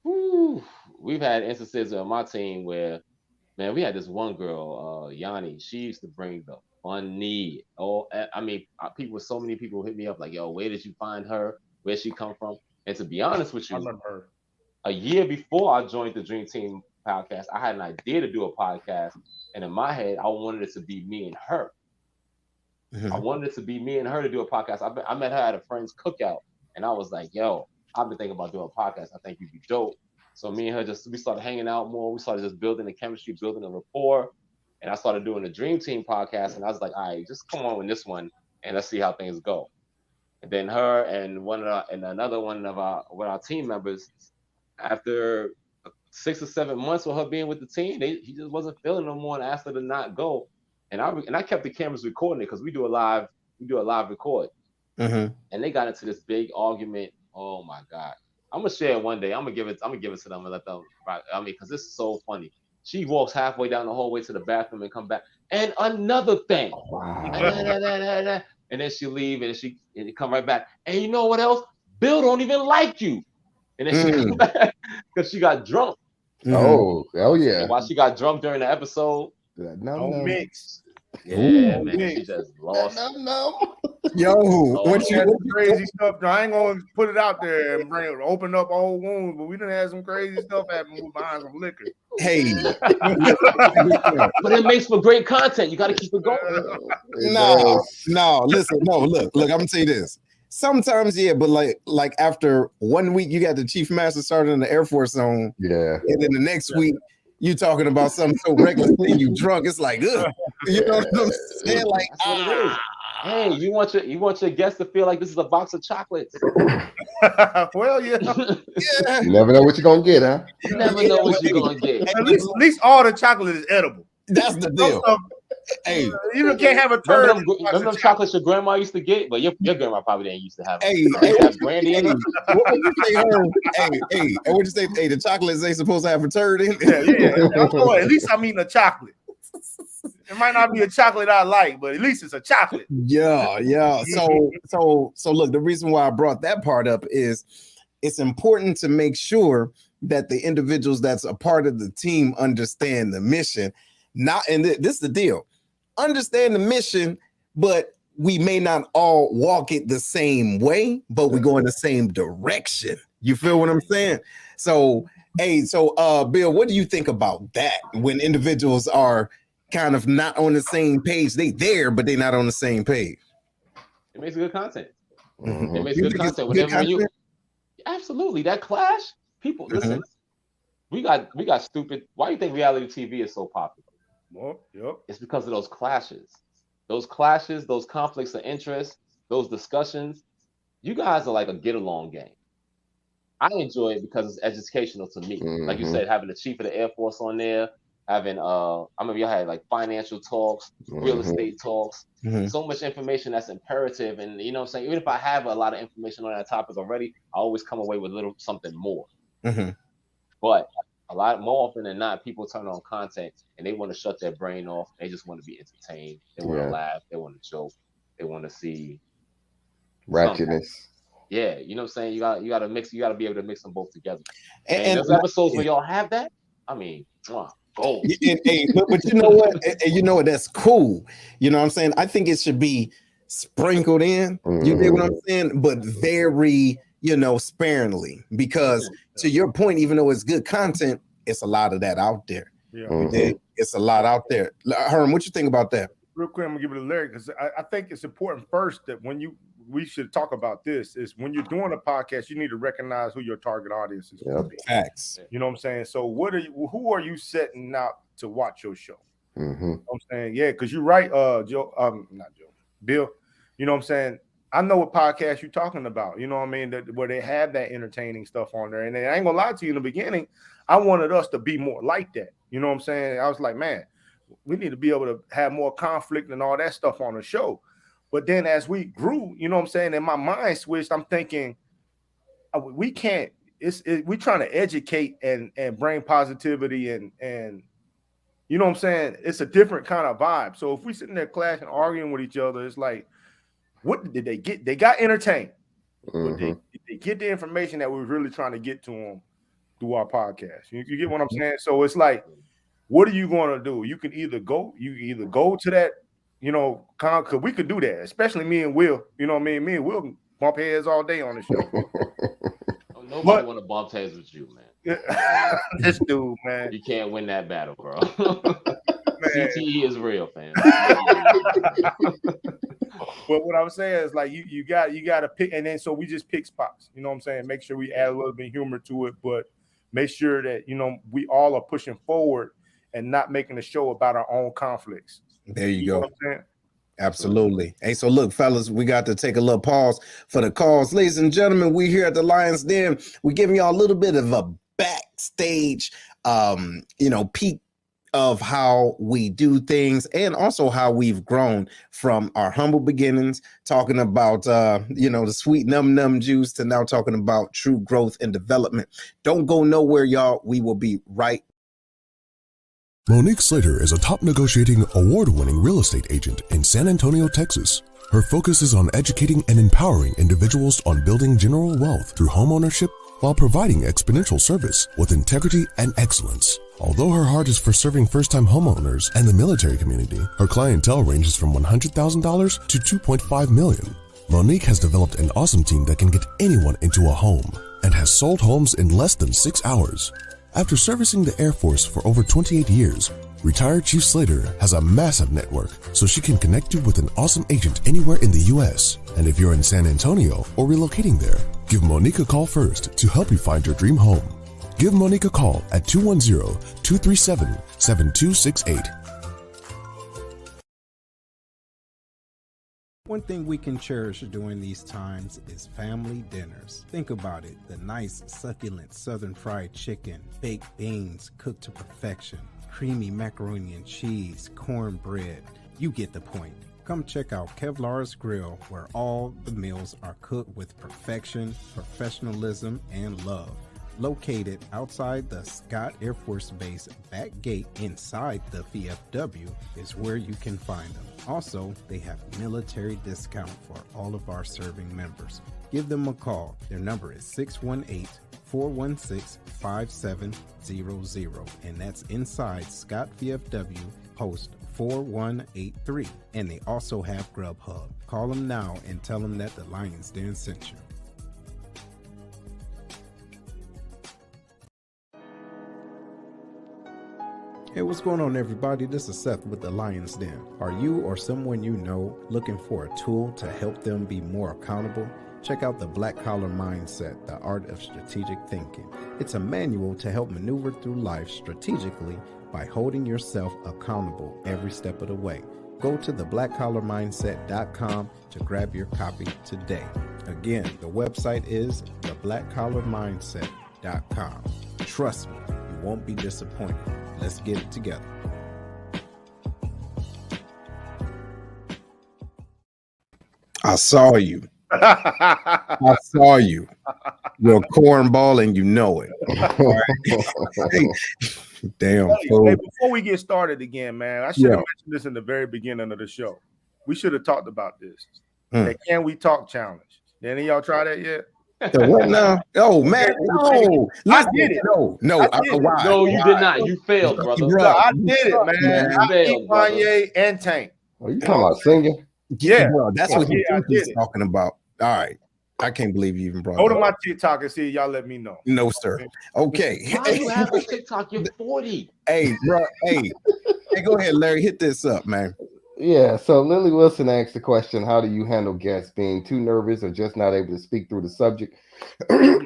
Whew, we've had instances on my team where, man, we had this one girl, Yanni. She used to bring the funny. Oh, I mean, so many people hit me up like, "Yo, where did you find her? Where she come from?" And to be honest with I you, remember her. a year before I joined the Dream Team podcast, I had an idea to do a podcast, and in my head, I wanted it to be me and her. I Mhm. wanted it to be me and her to do a podcast. I met her at a friend's cookout, and I was like, "Yo, I've been thinking about doing a podcast. I think you'd be dope." So me and her we started hanging out more. We started just building the chemistry, building a rapport, and I started doing the Dream Team podcast. And I was like, "All right, just come on with this one, and let's see how things go." And then her and another one of our team members, after 6 or 7 months with her being with the team, he just wasn't feeling no more and asked her to not go. And I kept the cameras recording it because we do a live record. Mhm. And they got into this big argument. Oh my god! I'm gonna share it one day. I'm gonna give it to them and let them. I mean, because it's so funny. She walks halfway down the hallway to the bathroom and come back. And another thing. Wow. And then she leave and she come right back. And you know what else? Bill don't even like you. And then she come back because she got drunk. Oh yeah. And while she got drunk during the episode, Num Don't num. mix. yeah, Ooh. man, she just lost. Num num. Yo, what We you had some crazy stuff. Now, I ain't gonna put it out there and open up old wounds, but we done had some crazy stuff happen behind some liquor. hey, But it makes for great content. You got to keep it going. It no, does. no, listen, no, look, I'm gonna say this. Sometimes, yeah, but like after 1 week, you got the chief master sergeant in the Air Force on, Yeah. and then the next week you talking about something so reckless and you drunk. It's like, ugh. You know what I'm saying? Like, That's what it is. Hey, you want your guests to feel like this is a box of chocolates. Well, yeah. yeah, You never know what you're gonna get, huh? You never know what you're gonna get. At least all the chocolate is edible. that's the deal. Hey, You can't have a turd. Remember them chocolates your grandma used to get? But your grandma probably didn't used to have. hey, They used to have brandy in hey, them. what would you say, Herb? Hey, and what you say? Hey, the chocolates ain't supposed to have a turd in it. Yeah. At least I'm eating a chocolate. It might not be a chocolate I like, but at least it's a chocolate. Yeah. So look, the reason why I brought that part up is it's important to make sure that the individuals that's a part of the team understand the mission. This is the deal. Understand the mission, but we may not all walk it the same way, but we go in the same direction. You feel what I'm saying? So, Bill, what do you think about that when individuals are kind of not on the same page? They there, but they're not on the same page. It makes good content. Mhm. It makes You good think it's content. good When you content? absolutely that clash, people listen. We got stupid. Why do you think reality TV is so popular? Well, yep. It's because of those clashes, those conflicts of interest, those discussions. You guys are like a get along game. I enjoy it because it's educational to me. Like you said, having the chief of the Air Force on there, having I remember y'all had like financial talks, real estate talks, so much information that's imperative. And you know what I'm saying? Even if I have a lot of information on that topic already, I always come away with a little something more. But a lot more often than not, people turn on content and they want to shut their brain off. They just want to be entertained. They want to laugh. They want to joke. They want to see ratchetness. Yeah, you know what I'm saying? You got to mix. You got to be able to mix them both together. And there's episodes where y'all have that. I mean, gold. But you know what? And you know what? That's cool. You know what I'm saying? I think it should be sprinkled in. You get what I'm saying? But very, sparingly, because to your point, even though it's good content, it's a lot of that out there. Yeah, it's a lot out there. Herm, what you think about that? Real quick, I'm gonna give it a lyric because I think it's important first that we should talk about this is when you're doing a podcast, you need to recognize who your target audience is. Facts. You know what I'm saying? So who are you setting out to watch your show? You know what I'm saying? Yeah, because you're right, Bill. You know what I'm saying? I know what podcast you're talking about. You know what I mean? Where they have that entertaining stuff on there. And I ain't gonna lie to you, in the beginning, I wanted us to be more like that. You know what I'm saying? I was like, man, we need to be able to have more conflict and all that stuff on the show. But then as we grew, you know what I'm saying, and my mind switched, I'm thinking, we can't, we're trying to educate and bring positivity and you know what I'm saying? It's a different kind of vibe. So if we sitting there clashing, arguing with each other, it's like, what did they get? They got entertained, but Mm-hmm. they get the information that we're really trying to get to them through our podcast. You get what I'm saying? So it's like, what are you going to do? You can either go to that, because we could do that, especially me and Will. You know what I mean? Me and Will bump heads all day on the show. Oh, nobody want to bump heads with you, man. This dude, man. You can't win that battle, bro. Man. CTE is real, fam. But what I'm saying is, like, you got to pick, and then so we just pick spots. You know what I'm saying? Make sure we add a little bit of humor to it, but make sure that we all are pushing forward and not making a show about our own conflicts. There you go. Know what I'm saying? Absolutely. Hey, so look, fellas, we got to take a little pause for the calls. Ladies and gentlemen, we here at the Lions Den. We're giving y'all a little bit of a backstage, peek of how we do things and also how we've grown from our humble beginnings, talking about, the sweet num juice, to now talking about true growth and development. Don't go nowhere, y'all. We will be right. Monique Slater is a top negotiating, award-winning real estate agent in San Antonio, Texas. Her focus is on educating and empowering individuals on building general wealth through homeownership while providing exponential service with integrity and excellence. Although her heart is for serving first-time homeowners and the military community, her clientele ranges from $100,000 to $2.5 million. Monique has developed an awesome team that can get anyone into a home and has sold homes in less than 6 hours. After servicing the Air Force for over 28 years, retired Chief Slater has a massive network, so she can connect you with an awesome agent anywhere in the U.S. And if you're in San Antonio or relocating there, give Monique a call first to help you find your dream home. Give Monique a call at 210-237-7268. One thing we can cherish during these times is family dinners. Think about it, the nice, succulent southern fried chicken, baked beans cooked to perfection, creamy macaroni and cheese, cornbread. You get the point. Come check out Kevlar's Grill, where all the meals are cooked with perfection, professionalism, and love. Located outside the Scott Air Force Base back gate inside the VFW is where you can find them. Also, they have military discount for all of our serving members. Give them a call. Their number is 618-416-5700, and that's inside Scott VFW, post 4183. And they also have Grubhub. Call them now and tell them that the Lions Den sent you. Hey, what's going on, everybody? This is Seth with the Lions Den. Are you or someone you know looking for a tool to help them be more accountable? Check out the Black Collar Mindset, the Art of Strategic Thinking. It's a manual to help maneuver through life strategically by holding yourself accountable every step of the way. Go to theblackcollarmindset.com to grab your copy today. Again, the website is theblackcollarmindset.com. Trust me, you won't be disappointed. Let's get it together. I saw you. I saw you. You're a cornball and you know it. Hey, damn. Hey, before we get started again, man, I should have mentioned this in the very beginning of the show. We should have talked about this. The Can We Talk challenge. Did any of y'all try that yet? The what now? Oh man, no! I did it. No, why? No, you did not. You failed, brother. No, I did it, man. I beat Kanye and Tank. Are you talking about singing? Yeah, bro, that's what he's talking about. All right, I can't believe you even brought. Go to my TikTok and see. Y'all let me know. No, sir. Okay. Why you have a TikTok? You're 40. Hey, bro. Hey, go ahead, Larry. Hit this up, man. Yeah, so Lily Wilson asked the question, how do you handle guests being too nervous or just not able to speak through the subject?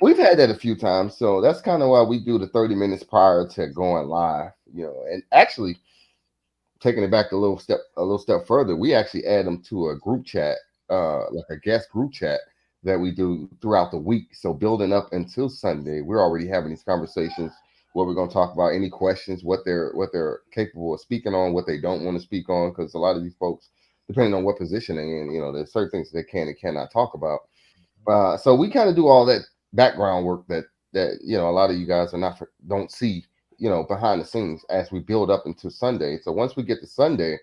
We've had that a few times, so that's kind of why we do the 30 minutes prior to going live, and actually taking it back a little step further, we actually add them to a group chat, like a guest group chat that we do throughout the week. So building up until Sunday, we're already having these conversations where we're going to talk about any questions, what they're capable of speaking on, what they don't want to speak on, because a lot of these folks, depending on what position they're in, there's certain things they can and cannot talk about. So we kind of do all that background work that a lot of you guys don't see, behind the scenes as we build up into Sunday. So once we get to Sunday,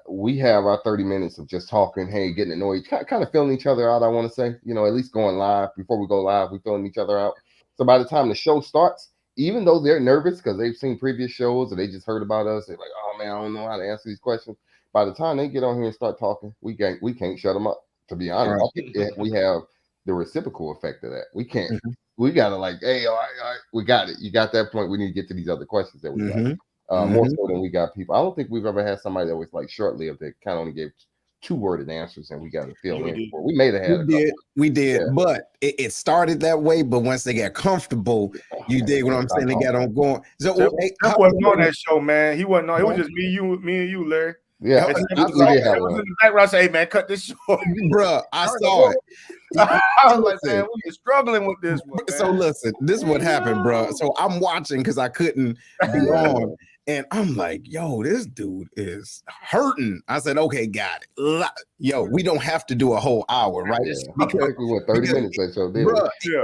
we have our 30 minutes of just talking, hey, getting to know kind of feeling each other out. I want to say, you know, at least going live before we go live, we feeling each other out. So by the time the show starts, even though they're nervous because they've seen previous shows or they just heard about us, they're like, oh man, I don't know how to answer these questions. By the time they get on here and start talking, we can't shut them up. To be honest, I think we have the reciprocal effect of that. We can't. Mm-hmm. We gotta like, hey, all right, we got it. You got that point. We need to get to these other questions that we got. More so than we got people. I don't think we've ever had somebody that was like short-lived that kind of only gave 2-worded answers and we got to fill in. We may have had we did, but it started that way. But once they got comfortable, you dig what I'm saying? They got on going. So that wasn't on that show, man. He wasn't on. It was just me and you, Larry. Yeah, I was in the background. Say, hey man, cut this short, bro. I saw it. I was like, man, we are struggling with this one. Man. So listen, this is what happened, bro. So I'm watching because I couldn't be on. And I'm like, yo, this dude is hurting. I said, okay, got it. Yo, we don't have to do a whole hour, right? Yeah. Because, I think we went 30 minutes or so,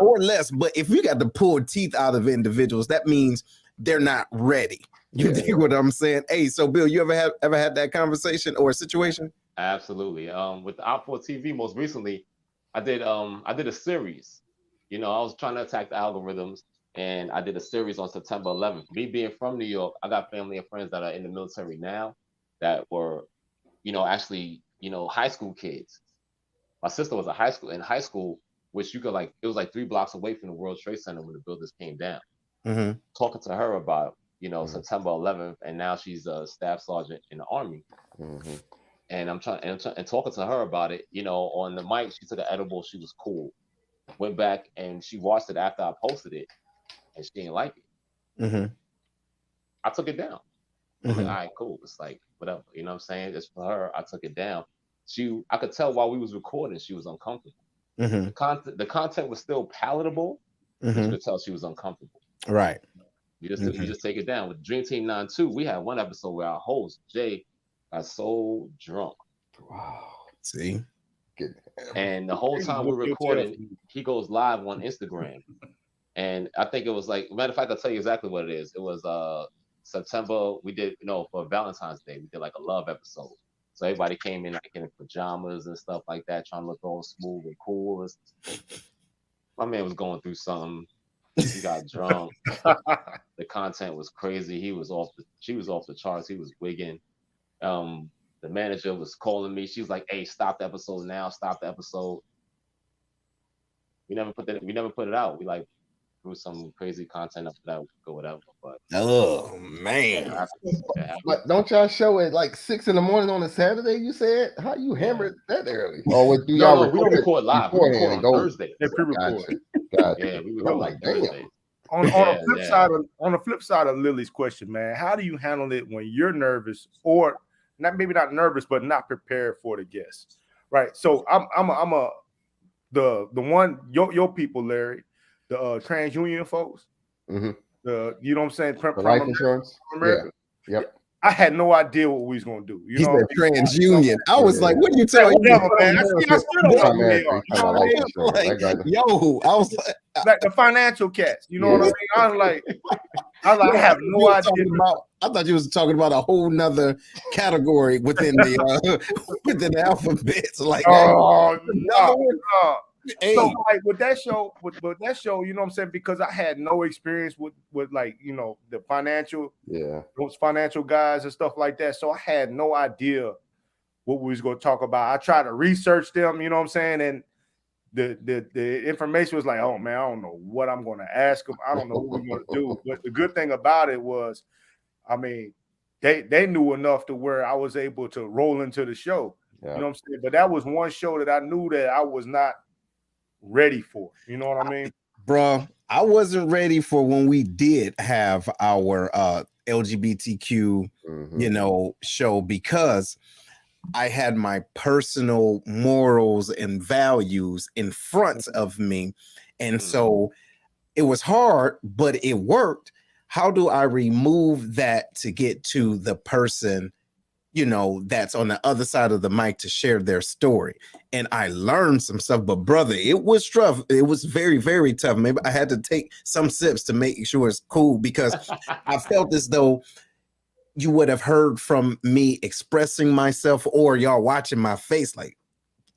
or less. But if you got to pull teeth out of individuals, that means they're not ready. You dig what I'm saying? Hey, so Bill, you ever had that conversation or a situation? Absolutely. With the Op4 TV, most recently, I did a series. You know, I was trying to attack the algorithms. And I did a series on September 11th. Me being from New York, I got family and friends that are in the military now that were, you know, actually, you know, high school kids. My sister was in high school, which you could like, it was like 3 blocks away from the World Trade Center when the buildings came down. Mm-hmm. Talking to her about, you know, September 11th, and now she's a staff sergeant in the Army. Mm-hmm. And I'm talking to her about it, you know, on the mic. She took an edible. She was cool. Went back and she watched it after I posted it. And she didn't like it. Mm-hmm. I took it down. I'm like, all right, cool. It's like, whatever. You know what I'm saying? It's for her. I took it down. I could tell while we was recording, she was uncomfortable. Mm-hmm. The content was still palatable, but you could tell she was uncomfortable. Right. You just take it down. With Dream Team 9-2, we had one episode where our host, Jay, got so drunk. Wow. See? And the whole time we're recording, he goes live on Instagram. And I think it was like, matter of fact, I'll tell you exactly what it is. It was September. We did, you know, for Valentine's Day, we did like a love episode. So everybody came in like in pajamas and stuff like that, trying to look all smooth and cool. My man was going through something. He got drunk. The content was crazy. She was off the charts. He was wigging. The manager was calling me. She was like, "Hey, stop the episode now. Stop the episode." We never put it out. We like threw some crazy content up that or whatever. But oh man. But don't y'all show it like 6 a.m. on a Saturday? You said how you hammered that early? Or what do y'all we don't record live. We record on Thursday. They pre-record. Yeah, we record like Thursday. On the flip side of Lily's question, man, how do you handle it when you're nervous or maybe not nervous, but not prepared for the guests? Right. So the one your people, Larry, the TransUnion folks, you know what I'm saying? The life insurance. America. Yeah. Yep. I had no idea what we was gonna do. You know, TransUnion. I was like, "What are you telling me?" Man. I still don't know who they are. Yo, I was like the financial cats. You know what I mean? I was like, I have no idea. I thought you was talking about a whole nother category within the alphabet. Like, no. Hey. So like with that show, you know what I'm saying? Because I had no experience with like, you know, the those financial guys and stuff like that. So I had no idea what we was going to talk about. I tried to research them, you know what I'm saying? And the information was like, oh man, I don't know what I'm going to ask them. I don't know what we're going to do. But the good thing about it was, I mean, they knew enough to where I was able to roll into the show. Yeah. You know what I'm saying? But that was one show that I knew that I was not ready for. You know what I mean? Bro, I wasn't ready for when we did have our LGBTQ, you know, show, because I had my personal morals and values in front of me. And so it was hard, but it worked. How do I remove that to get to the person, you know, that's on the other side of the mic to share their story? And I learned some stuff, but brother, it was tough. It was very, very tough. Maybe I had to take some sips to make sure it's cool, because I felt as though you would have heard from me expressing myself, or y'all watching my face like,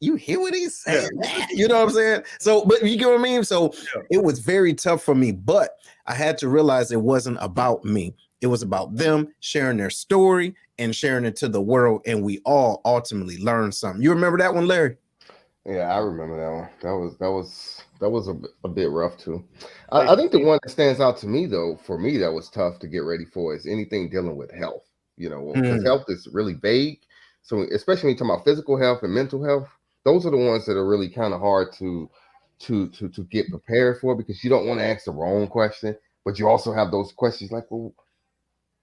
you hear what he's saying? Yeah. You know what I'm saying? So, but you get what I mean? So Yeah. it was very tough for me, but I had to realize it wasn't about me. It was about them sharing their story and sharing it to the world. And we all ultimately learned something. You remember that one, Larry? Yeah, I remember that one. That was a bit rough too. I think the one that stands out to me though, for me, that was tough to get ready for is anything dealing with health. You know, because health is really vague. So especially when you talk about physical health and mental health, those are the ones that are really kind of hard to get prepared for, because you don't want to ask the wrong question, but you also have those questions like, well,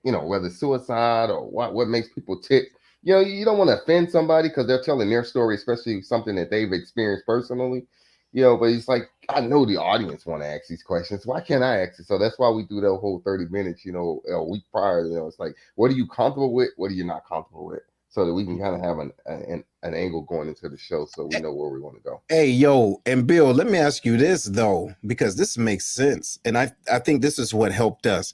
you know, whether suicide or what makes people tick. You know, you don't want to offend somebody because they're telling their story, especially something that they've experienced personally. You know, but it's like, I know the audience want to ask these questions. Why can't I ask it? So that's why we do that whole 30 minutes, you know, a week prior. You know, it's like, what are you comfortable with? What are you not comfortable with? So that we can kind of have an angle going into the show, so we know where we want to go. Hey, yo, and Bill, let me ask you this though, because this makes sense. And I think this is what helped us,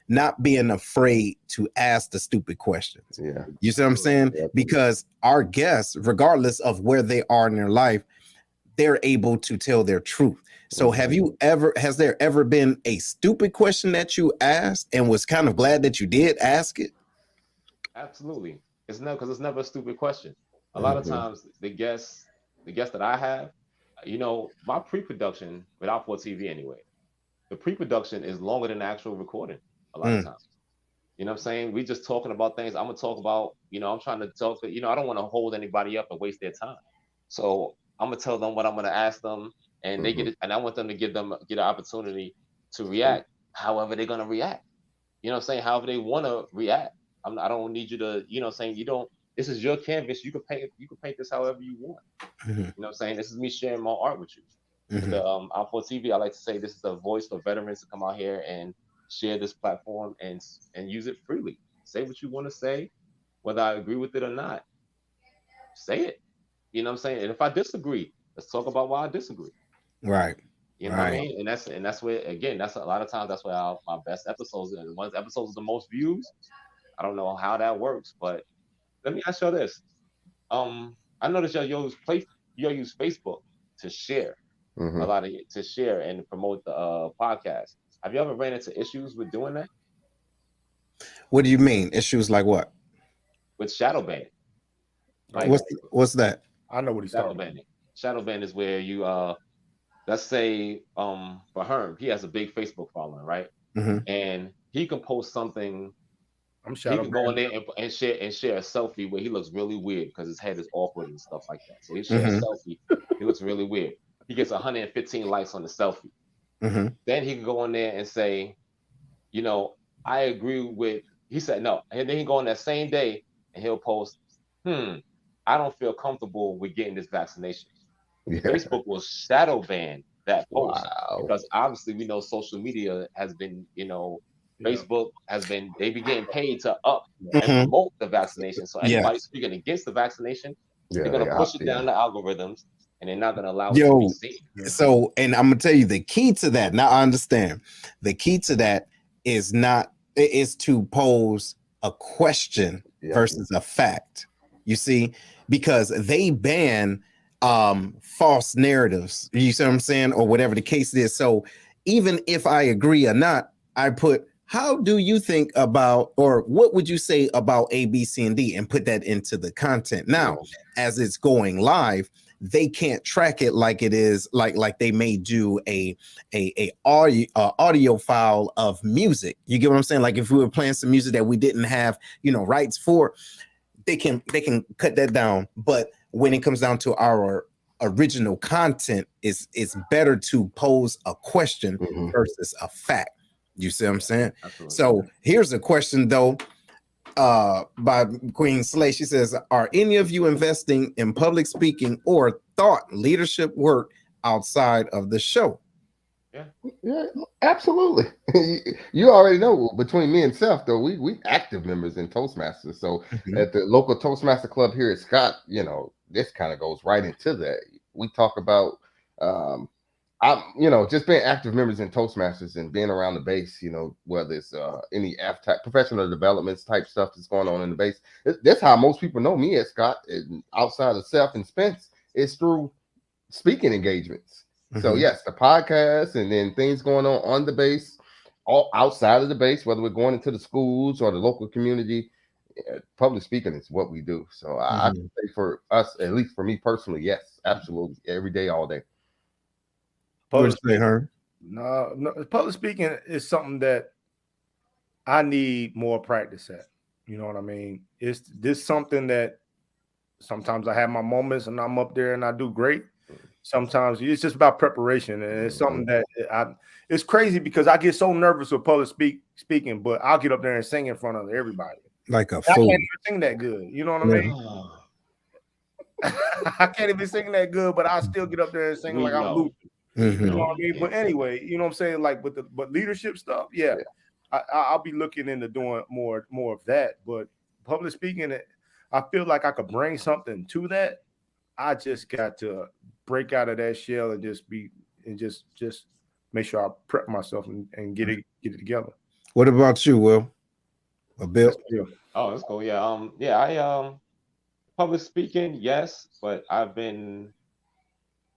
not being afraid to ask the stupid questions. Yeah. You see what I'm saying? Yep. Because our guests, regardless of where they are in their life, they're able to tell their truth. So has there ever been a stupid question that you asked and was kind of glad that you did ask it? Absolutely. It's no, because it's never a stupid question. A lot of times the guests that I have, you know, my pre-production without for TV anyway, the pre-production is longer than the actual recording a lot of times. You know what I'm saying? We just talking about things. I'm gonna talk about, you know, I'm trying to talk, you know, I don't want to hold anybody up and waste their time. So I'm gonna tell them what I'm gonna ask them, and they get it, and I want them to get an opportunity to react however they're gonna react. You know what I'm saying? However they wanna react. I don't need you to, you know what I'm saying, you don't, this is your canvas. You can paint this however you want. You know what I'm saying? This is me sharing my art with you. With the Out for TV, I like to say this is a voice for veterans to come out here and share this platform and use it freely. Say what you want to say, whether I agree with it or not. Say it. You know what I'm saying? And if I disagree, let's talk about why I disagree. Right. You know what I mean? And that's where, again, that's a lot of times that's where my best episodes are. One episodes with the most views. I don't know how that works, but let me ask you this. I noticed y'all use Facebook to share a lot of to share and promote the podcast. Have you ever ran into issues with doing that? What do you mean? Issues like what? With shadow ban? Like What's that? I know what he's shadow talking about. banning. Shadow ban is where you let's say for Herm, he has a big Facebook following, right? And he can post something. He can go in there and share a selfie where he looks really weird because his head is awkward and stuff like that. So he shares a selfie. He looks really weird. He gets 115 likes on the selfie. Then he can go in there and say, you know, I agree with. He said no, and then he go on that same day and he'll post, I don't feel comfortable with getting this vaccination. Yeah. Facebook will shadow ban that post Wow. because obviously we know social media has been, you know, Facebook has been, they be getting paid to up and promote the vaccination. So anybody speaking against the vaccination, they're going to push it down the algorithms and they're not going to allow it to be seen. So, and I'm going to tell you the key to that. Now I understand the key to that is to pose a question versus a fact. You see, because they ban false narratives, you see what I'm saying, or whatever the case is. So even if I agree or not, I put, how do you think about, or what would you say about A, B, C, and D, and put that into the content. Now, as it's going live, they can't track it like it is, like they may do a audio file of music. You get what I'm saying? Like if we were playing some music that we didn't have, you know, rights for, they can cut that down. But when it comes down to our original content, it's better to pose a question versus a fact. You see what I'm saying? Absolutely. So here's a question though, by Queen Slay. She says, are any of you investing in public speaking or thought leadership work outside of the show? Yeah, absolutely. You already know, between me and Seth, though, we active members in Toastmasters. So at the local Toastmaster club here at Scott, you know, this kind of goes right into that. We talk about just being active members in Toastmasters and being around the base, whether it's any type professional developments type stuff that's going on in the base. That's how most people know me as Scott, and outside of Seth and Spence, is through speaking engagements. So yes, the podcast and then things going on the base, all outside of the base, whether we're going into the schools or the local community. Public speaking is what we do. So I can say for us, at least for me personally, yes, absolutely, every day, all day. Public What you say, her? No, public speaking is something that I need more practice at. You know what I mean? It's this something that sometimes I have my moments and I'm up there and I do great. Sometimes it's just about preparation, and it's something that it's crazy because I get so nervous with public speaking, but I'll get up there and sing in front of everybody. Like a I can't fool. even sing that good. You know what I mean? I can't even sing that good, but I still get up there and sing like I'm losing. You know what I mean? But anyway, you know what I'm saying? Like but leadership stuff, yeah. I'll be looking into doing more of that. But public speaking, I feel like I could bring something to that. I just got to break out of that shell and just make sure I prep myself and get it together. What about you, Will? Bill? Oh, let's go. Yeah. I public speaking, yes, but I've been,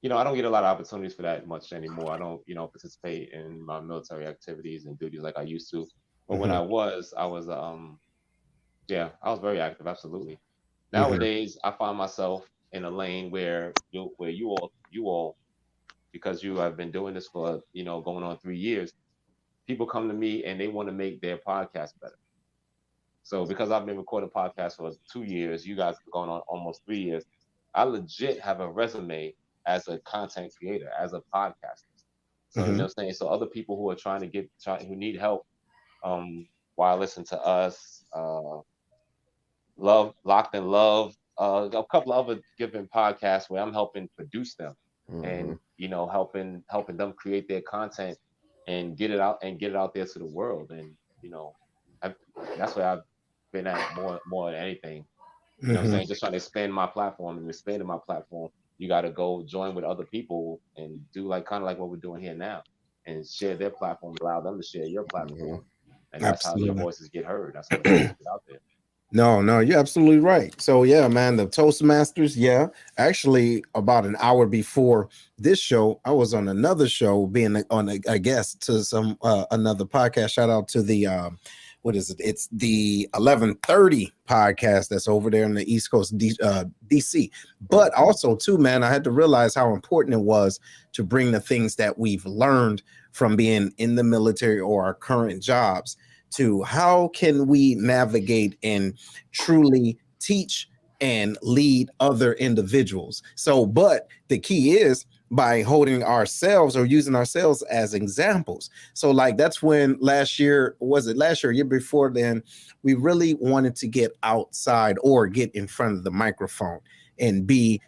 I don't get a lot of opportunities for that much anymore. I don't, participate in my military activities and duties like I used to. But when I was I was very active, absolutely. Nowadays, I find myself in a lane where you all, because you have been doing this for, going on 3 years, people come to me and they want to make their podcast better. So because I've been recording podcasts for 2 years, you guys have gone on almost 3 years. I legit have a resume as a content creator, as a podcaster. So you know what I'm saying? So other people who are who need help, while listening to us, Locked in Love, a couple of other given podcasts where I'm helping produce them, and helping them create their content and get it out there to the world. And I, that's where I've been at more than anything. You know what I'm saying? Just trying to expand my platform, and expanding my platform, you got to go join with other people and do like kind of like what we're doing here now, and share their platform, allow them to share your platform, and that's how your voices get heard. That's how the voices get out there. No, you're absolutely right. So yeah, man, the Toastmasters, yeah. Actually, about an hour before this show, I was on another show being on a guest to some another podcast. Shout out to the what is it? It's the 1130 podcast that's over there in the East Coast, DC. But also too, man, I had to realize how important it was to bring the things that we've learned from being in the military or our current jobs to how can we navigate and truly teach and lead other individuals. So, but the key is by holding ourselves or using ourselves as examples. So like that's when year before then, we really wanted to get outside or get in front of the microphone and be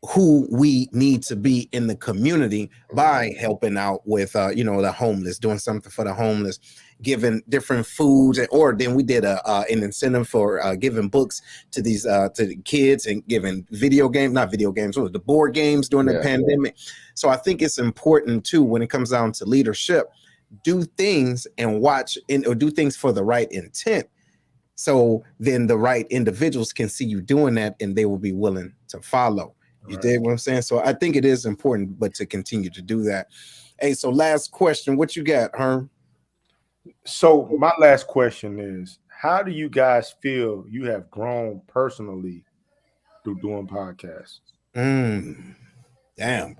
who we need to be in the community by helping out with the homeless, doing something for the homeless, giving different foods, or then we did an incentive for giving books to these to the kids and giving the board games during the pandemic. So I think it's important too when it comes down to leadership, do things and or do things for the right intent. So then the right individuals can see you doing that and they will be willing to follow. You dig what I'm saying? So I think it is important, but to continue to do that. Hey, so last question, what you got, Herm? So my last question is, how do you guys feel you have grown personally through doing podcasts? Damn.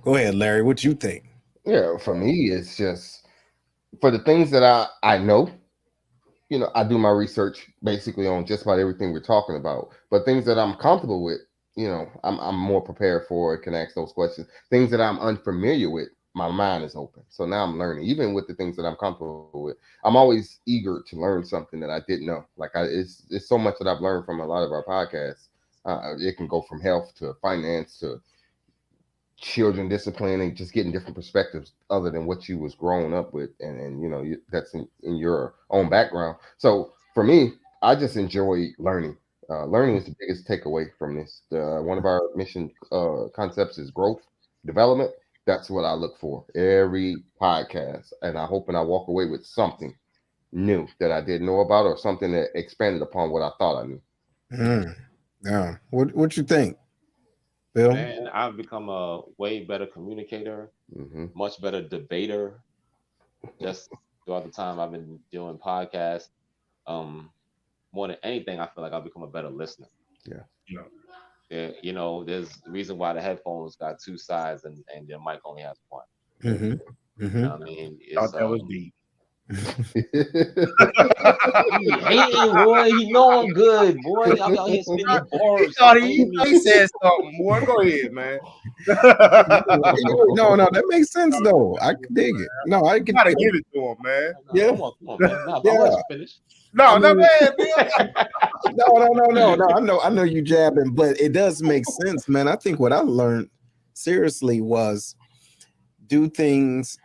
Go ahead, Larry. What you think? Yeah, for me, it's just for the things that I know. I do my research basically on just about everything we're talking about. But things that I'm comfortable with, I'm more prepared for it, can ask those questions. Things that I'm unfamiliar with, my mind is open. So now I'm learning. Even with the things that I'm comfortable with, I'm always eager to learn something that I didn't know. Like it's so much that I've learned from a lot of our podcasts. It can go from health to finance to children discipline and just getting different perspectives other than what you was growing up with, and that's in your own background. So for me, I just enjoy learning. Learning is the biggest takeaway from this. One of our mission concepts is growth, development, That's what I look for every podcast, and I hope and I walk away with something new that I didn't know about, or something that expanded upon what I thought I knew. Yeah. What you think, Bill? Man, I've become a way better communicator, much better debater. Just throughout the time I've been doing podcasts, more than anything, I feel like I've become a better listener. Yeah. You know, there's the reason why the headphones got two sides and their mic only has one. Mm-hmm. Mm-hmm. You know what I mean, Thought that was deep. He hating, boy. He know I'm good, boy. I'm out here spitting bars. He thought he said something. Boy, go ahead, man. No, that makes sense though. I can dig it. No, I can gotta give it to him, man. Yeah. Come on, man. Nah, Yeah. I'll let you finish. No, man. No. I know you jabbing, but it does make sense, man. I think what I learned seriously was do things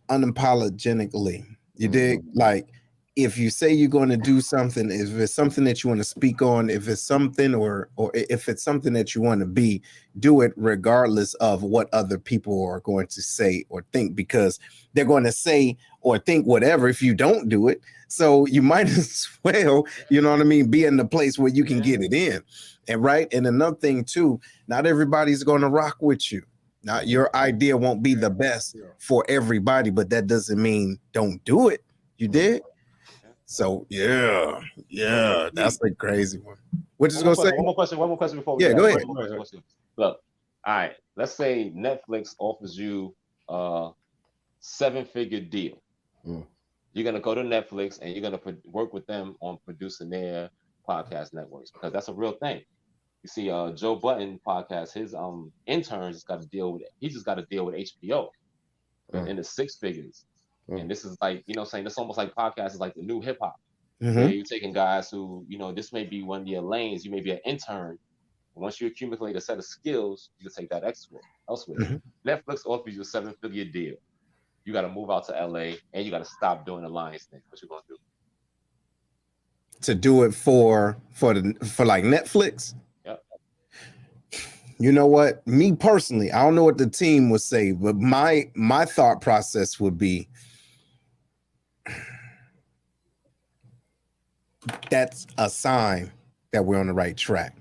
unapologetically. You dig? Like if you say you're going to do something, if it's something that you want to speak on, if it's something or if it's something that you want to be, do it regardless of what other people are going to say or think, because they're going to say or think whatever if you don't do it. So you might as well, you know what I mean, be in the place where you can get it in. And right. And another thing too, not everybody's going to rock with you. Now, your idea won't be the best for everybody, but that doesn't mean don't do it. You did? So, yeah, that's a crazy one. What you going to say? One more question before we go ahead. Look, all right, let's say Netflix offers you a 7-figure deal. You're going to go to Netflix and you're going to work with them on producing their podcast networks, because that's a real thing. You see, Joe Budden podcast, his interns just got to deal with it. He just got to deal with HBO in the 6 figures. And this is like, you know, saying this almost like podcast is like the new hip hop. Where you're taking guys who, you know, this may be one of your lanes. You may be an intern. Once you accumulate a set of skills, you can take that elsewhere. Netflix offers you a 7-figure deal. You got to move out to LA and you got to stop doing the Lions thing. What you gonna do? To do it for like Netflix? You know what? Me personally, I don't know what the team would say, but my thought process would be that's a sign that we're on the right track.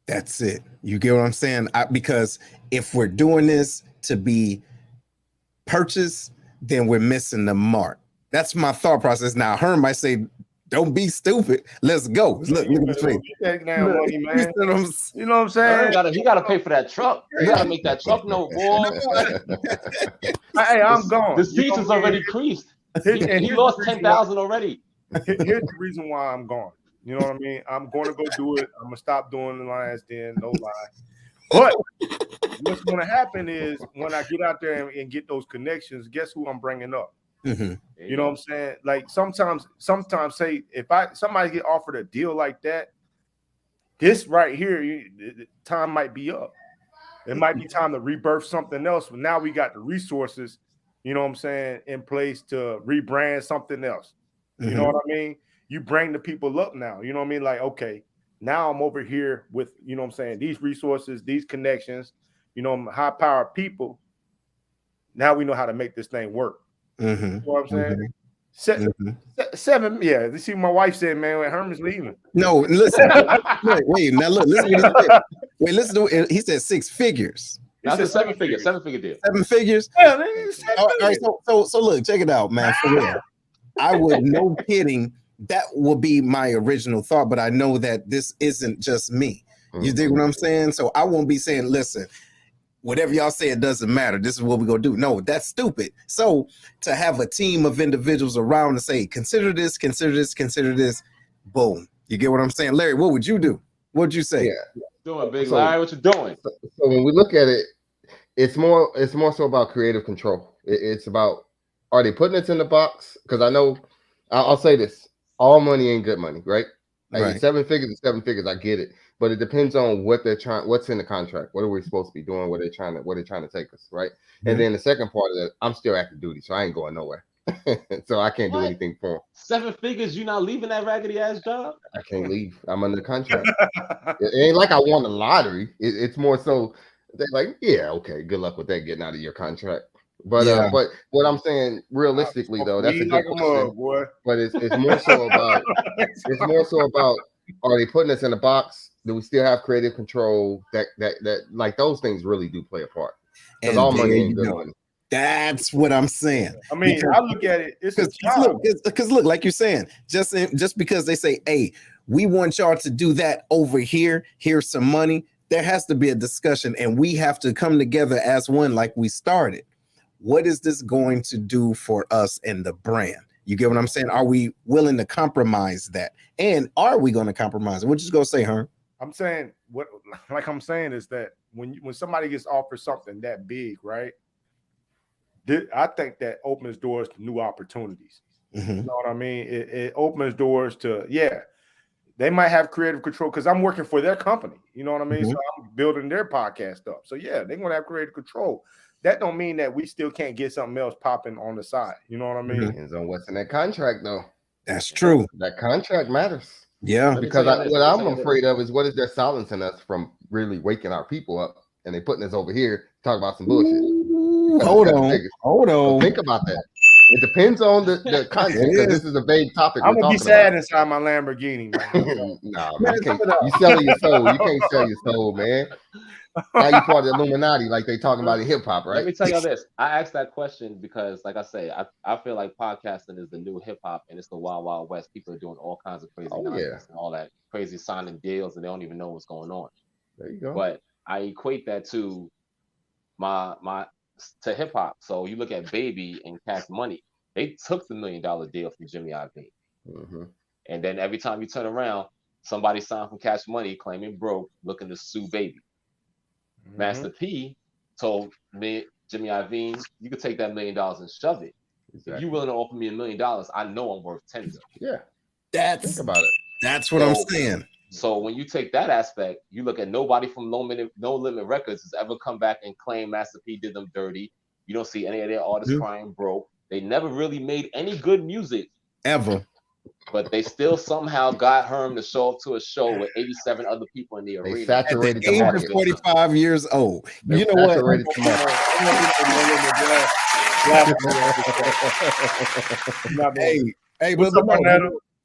That's it. You get what I'm saying? Because if we're doing this to be purchased, then we're missing the mark. That's my thought process. Now, Herm might say, don't be stupid. Let's go. Look at this face. Take down money, man. You know what I'm saying? He gotta pay for that truck. You gotta make that truck note, boy. Hey, I'm gone. The seats is already creased. He lost 10,000 already. Here's the reason why I'm gone. You know what I mean? I'm going to go do it. I'm gonna stop doing the Lions Den, no lie. But what's going to happen is when I get out there and get those connections, guess who I'm bringing up? You know what I'm saying? Like sometimes say if somebody get offered a deal like that, this right here, time might be up. It might be time to rebirth something else. But now we got the resources, you know what I'm saying, in place to rebrand something else. You know what I mean? You bring the people up now. You know what I mean? Like, okay, now I'm over here with, you know what I'm saying, these resources, these connections, you know, high-powered people. Now we know how to make this thing work. You know what I'm saying? Seven, yeah. You see, my wife said, "Man, when Herman's leaving." No, listen. wait. Now look. Listen what he said. Wait, listen to it. He said 6 figures. That's a 7-figure deal. 7 figures. Yeah, all right. So look, check it out, man. For real, I would no kidding. That would be my original thought, but I know that this isn't just me. You dig what I'm saying? So I won't be saying, "Listen, whatever y'all say, it doesn't matter. This is what we're going to do." No, that's stupid. So to have a team of individuals around and say, consider this, boom. You get what I'm saying? Larry, what would you do? What would you say? Yeah. Doing, big Larry, what you doing? So when we look at it, it's more so about creative control. It's about, are they putting it in the box? Because I know, I'll say this, all money ain't good money, right? Like Right. 7 figures is 7 figures. I get it. But it depends on what they're trying, what's in the contract. What are we supposed to be doing? What they're trying to take us, right? And then the second part of that, I'm still active duty, so I ain't going nowhere. So I can't do anything for them. 7 figures, you not leaving that raggedy ass job? I can't leave. I'm under contract. It ain't like I won the lottery. It's more so They're like, yeah, okay, good luck with that getting out of your contract. But Yeah. but what I'm saying realistically though, that's a Weed good like a question. mug, boy. But it's more so about are they putting us in a box? Do we still have creative control? That like those things really do play a part. Because And all there money you ain't good go. money. That's what I'm saying. I mean, I look at it. It's a job. Because look, like you're saying, just because they say, "Hey, we want y'all to do that over here. Here's some money." There has to be a discussion, and we have to come together as one, like we started. What is this going to do for us and the brand? You get what I'm saying? Are we willing to compromise that? And are we going to compromise it? What you gonna say, Herm? I'm saying I'm saying is that when somebody gets offered something that big, right? I think that opens doors to new opportunities. Mm-hmm. You know what I mean? It opens doors to, they might have creative control because I'm working for their company. You know what I mean? Mm-hmm. So I'm building their podcast up. So yeah, they're gonna have creative control. That don't mean that we still can't get something else popping on the side. You know what I mean? Depends on what's in that contract though. That's true. That contract matters. Yeah. Because what I'm afraid of is what is their silencing us from really waking our people up, and they putting us over here to talk about some bullshit. Ooh, hold on. So think about that. It depends on the content, because this is a vague topic. I'm gonna be sad inside my Lamborghini, man. Nah, man, you selling your soul. You can't sell your soul, man. Now you part of the Illuminati, like they talking about in hip hop, right? Let me tell you this. I asked that question because, like I say, I feel like podcasting is the new hip hop, and it's the wild, wild west. People are doing all kinds of crazy nonsense and all that crazy signing deals, and they don't even know what's going on. There you go. But I equate that to to hip hop. So you look at Baby and Cash Money. They took the $1 million deal from Jimmy Iovine. Mm-hmm. And then every time you turn around, somebody signed from Cash Money claiming broke, looking to sue Baby. Mm-hmm. Master P told me, Jimmy Iovine, you could take that $1 million and shove it. Exactly. If you're willing to offer me $1 million, I know I'm worth 10. Yeah. Think about it. That's what I'm saying. So when you take that aspect, you look at nobody from No Limit Records has ever come back and claimed Master P did them dirty. You don't see any of their artists crying broke. They never really made any good music. Ever. But they still somehow got Herm to show up to a show with 87 other people in the arena. They saturated the age of 45 years old. You know what?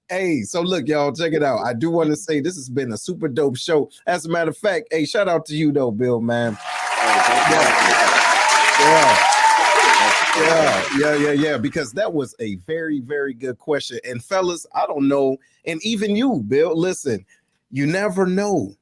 Hey, so look, y'all, check it out. I do want to say this has been a super dope show. As a matter of fact, hey, shout out to you though, Bill, man. Yeah, because that was a very, very good question. And fellas, I don't know, and even you, Bill, listen, you never know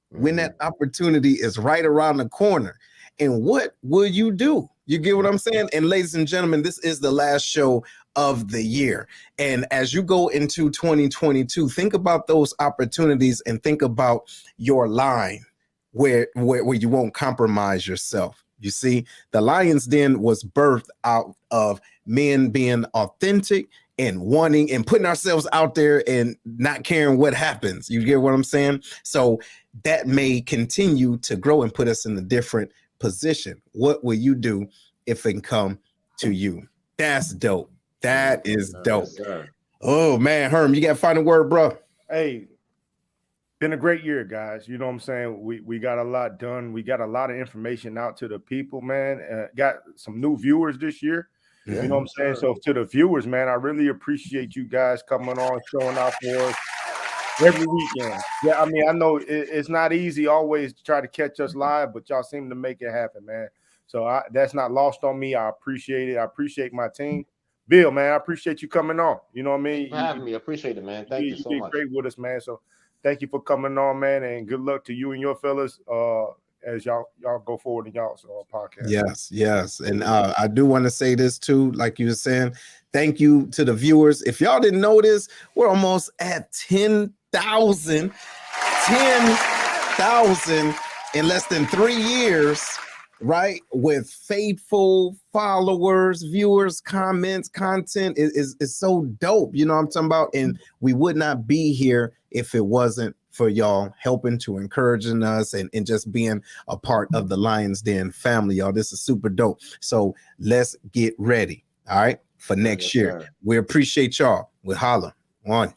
when that opportunity is right around the corner. And what will you do? You get what I'm saying? And ladies and gentlemen, this is the last show of the year. And as you go into 2022, think about those opportunities and think about your line where you won't compromise yourself. You see, the Lion's Den was birthed out of men being authentic and wanting and putting ourselves out there and not caring what happens. You get what I'm saying? So that may continue to grow and put us in a different position. What will you do if it come to you? That's dope. That is dope. Yes, oh man, Herm, you got a final word, bro? Hey, been a great year, guys. You know what I'm saying? We got a lot done. We got a lot of information out to the people, man. Got some new viewers this year. Yeah, you know what I'm saying? So to the viewers, man, I really appreciate you guys coming on, showing out for us every weekend. Yeah, I mean, I know it's not easy always to try to catch us live, but y'all seem to make it happen, man. So that's not lost on me. I appreciate it. I appreciate my team. Bill, man, I appreciate you coming on. You know what I mean? Thanks for having me. I appreciate it, man. Thank you so much. Great with us, man. So thank you for coming on, man, and good luck to you and your fellas as y'all go forward in y'all's podcast. Yes. And I do want to say this too, like you were saying, thank you to the viewers. If y'all didn't know this, we're almost at 10,000 in less than 3 years, right? With faithful followers, viewers, comments, content is so dope. You know what I'm talking about? And we would not be here if it wasn't for y'all helping to encouraging us and just being a part of the Lion's Den family, y'all. This is super dope. So let's get ready, all right, for next year. Sir. We appreciate y'all. We'll holla on.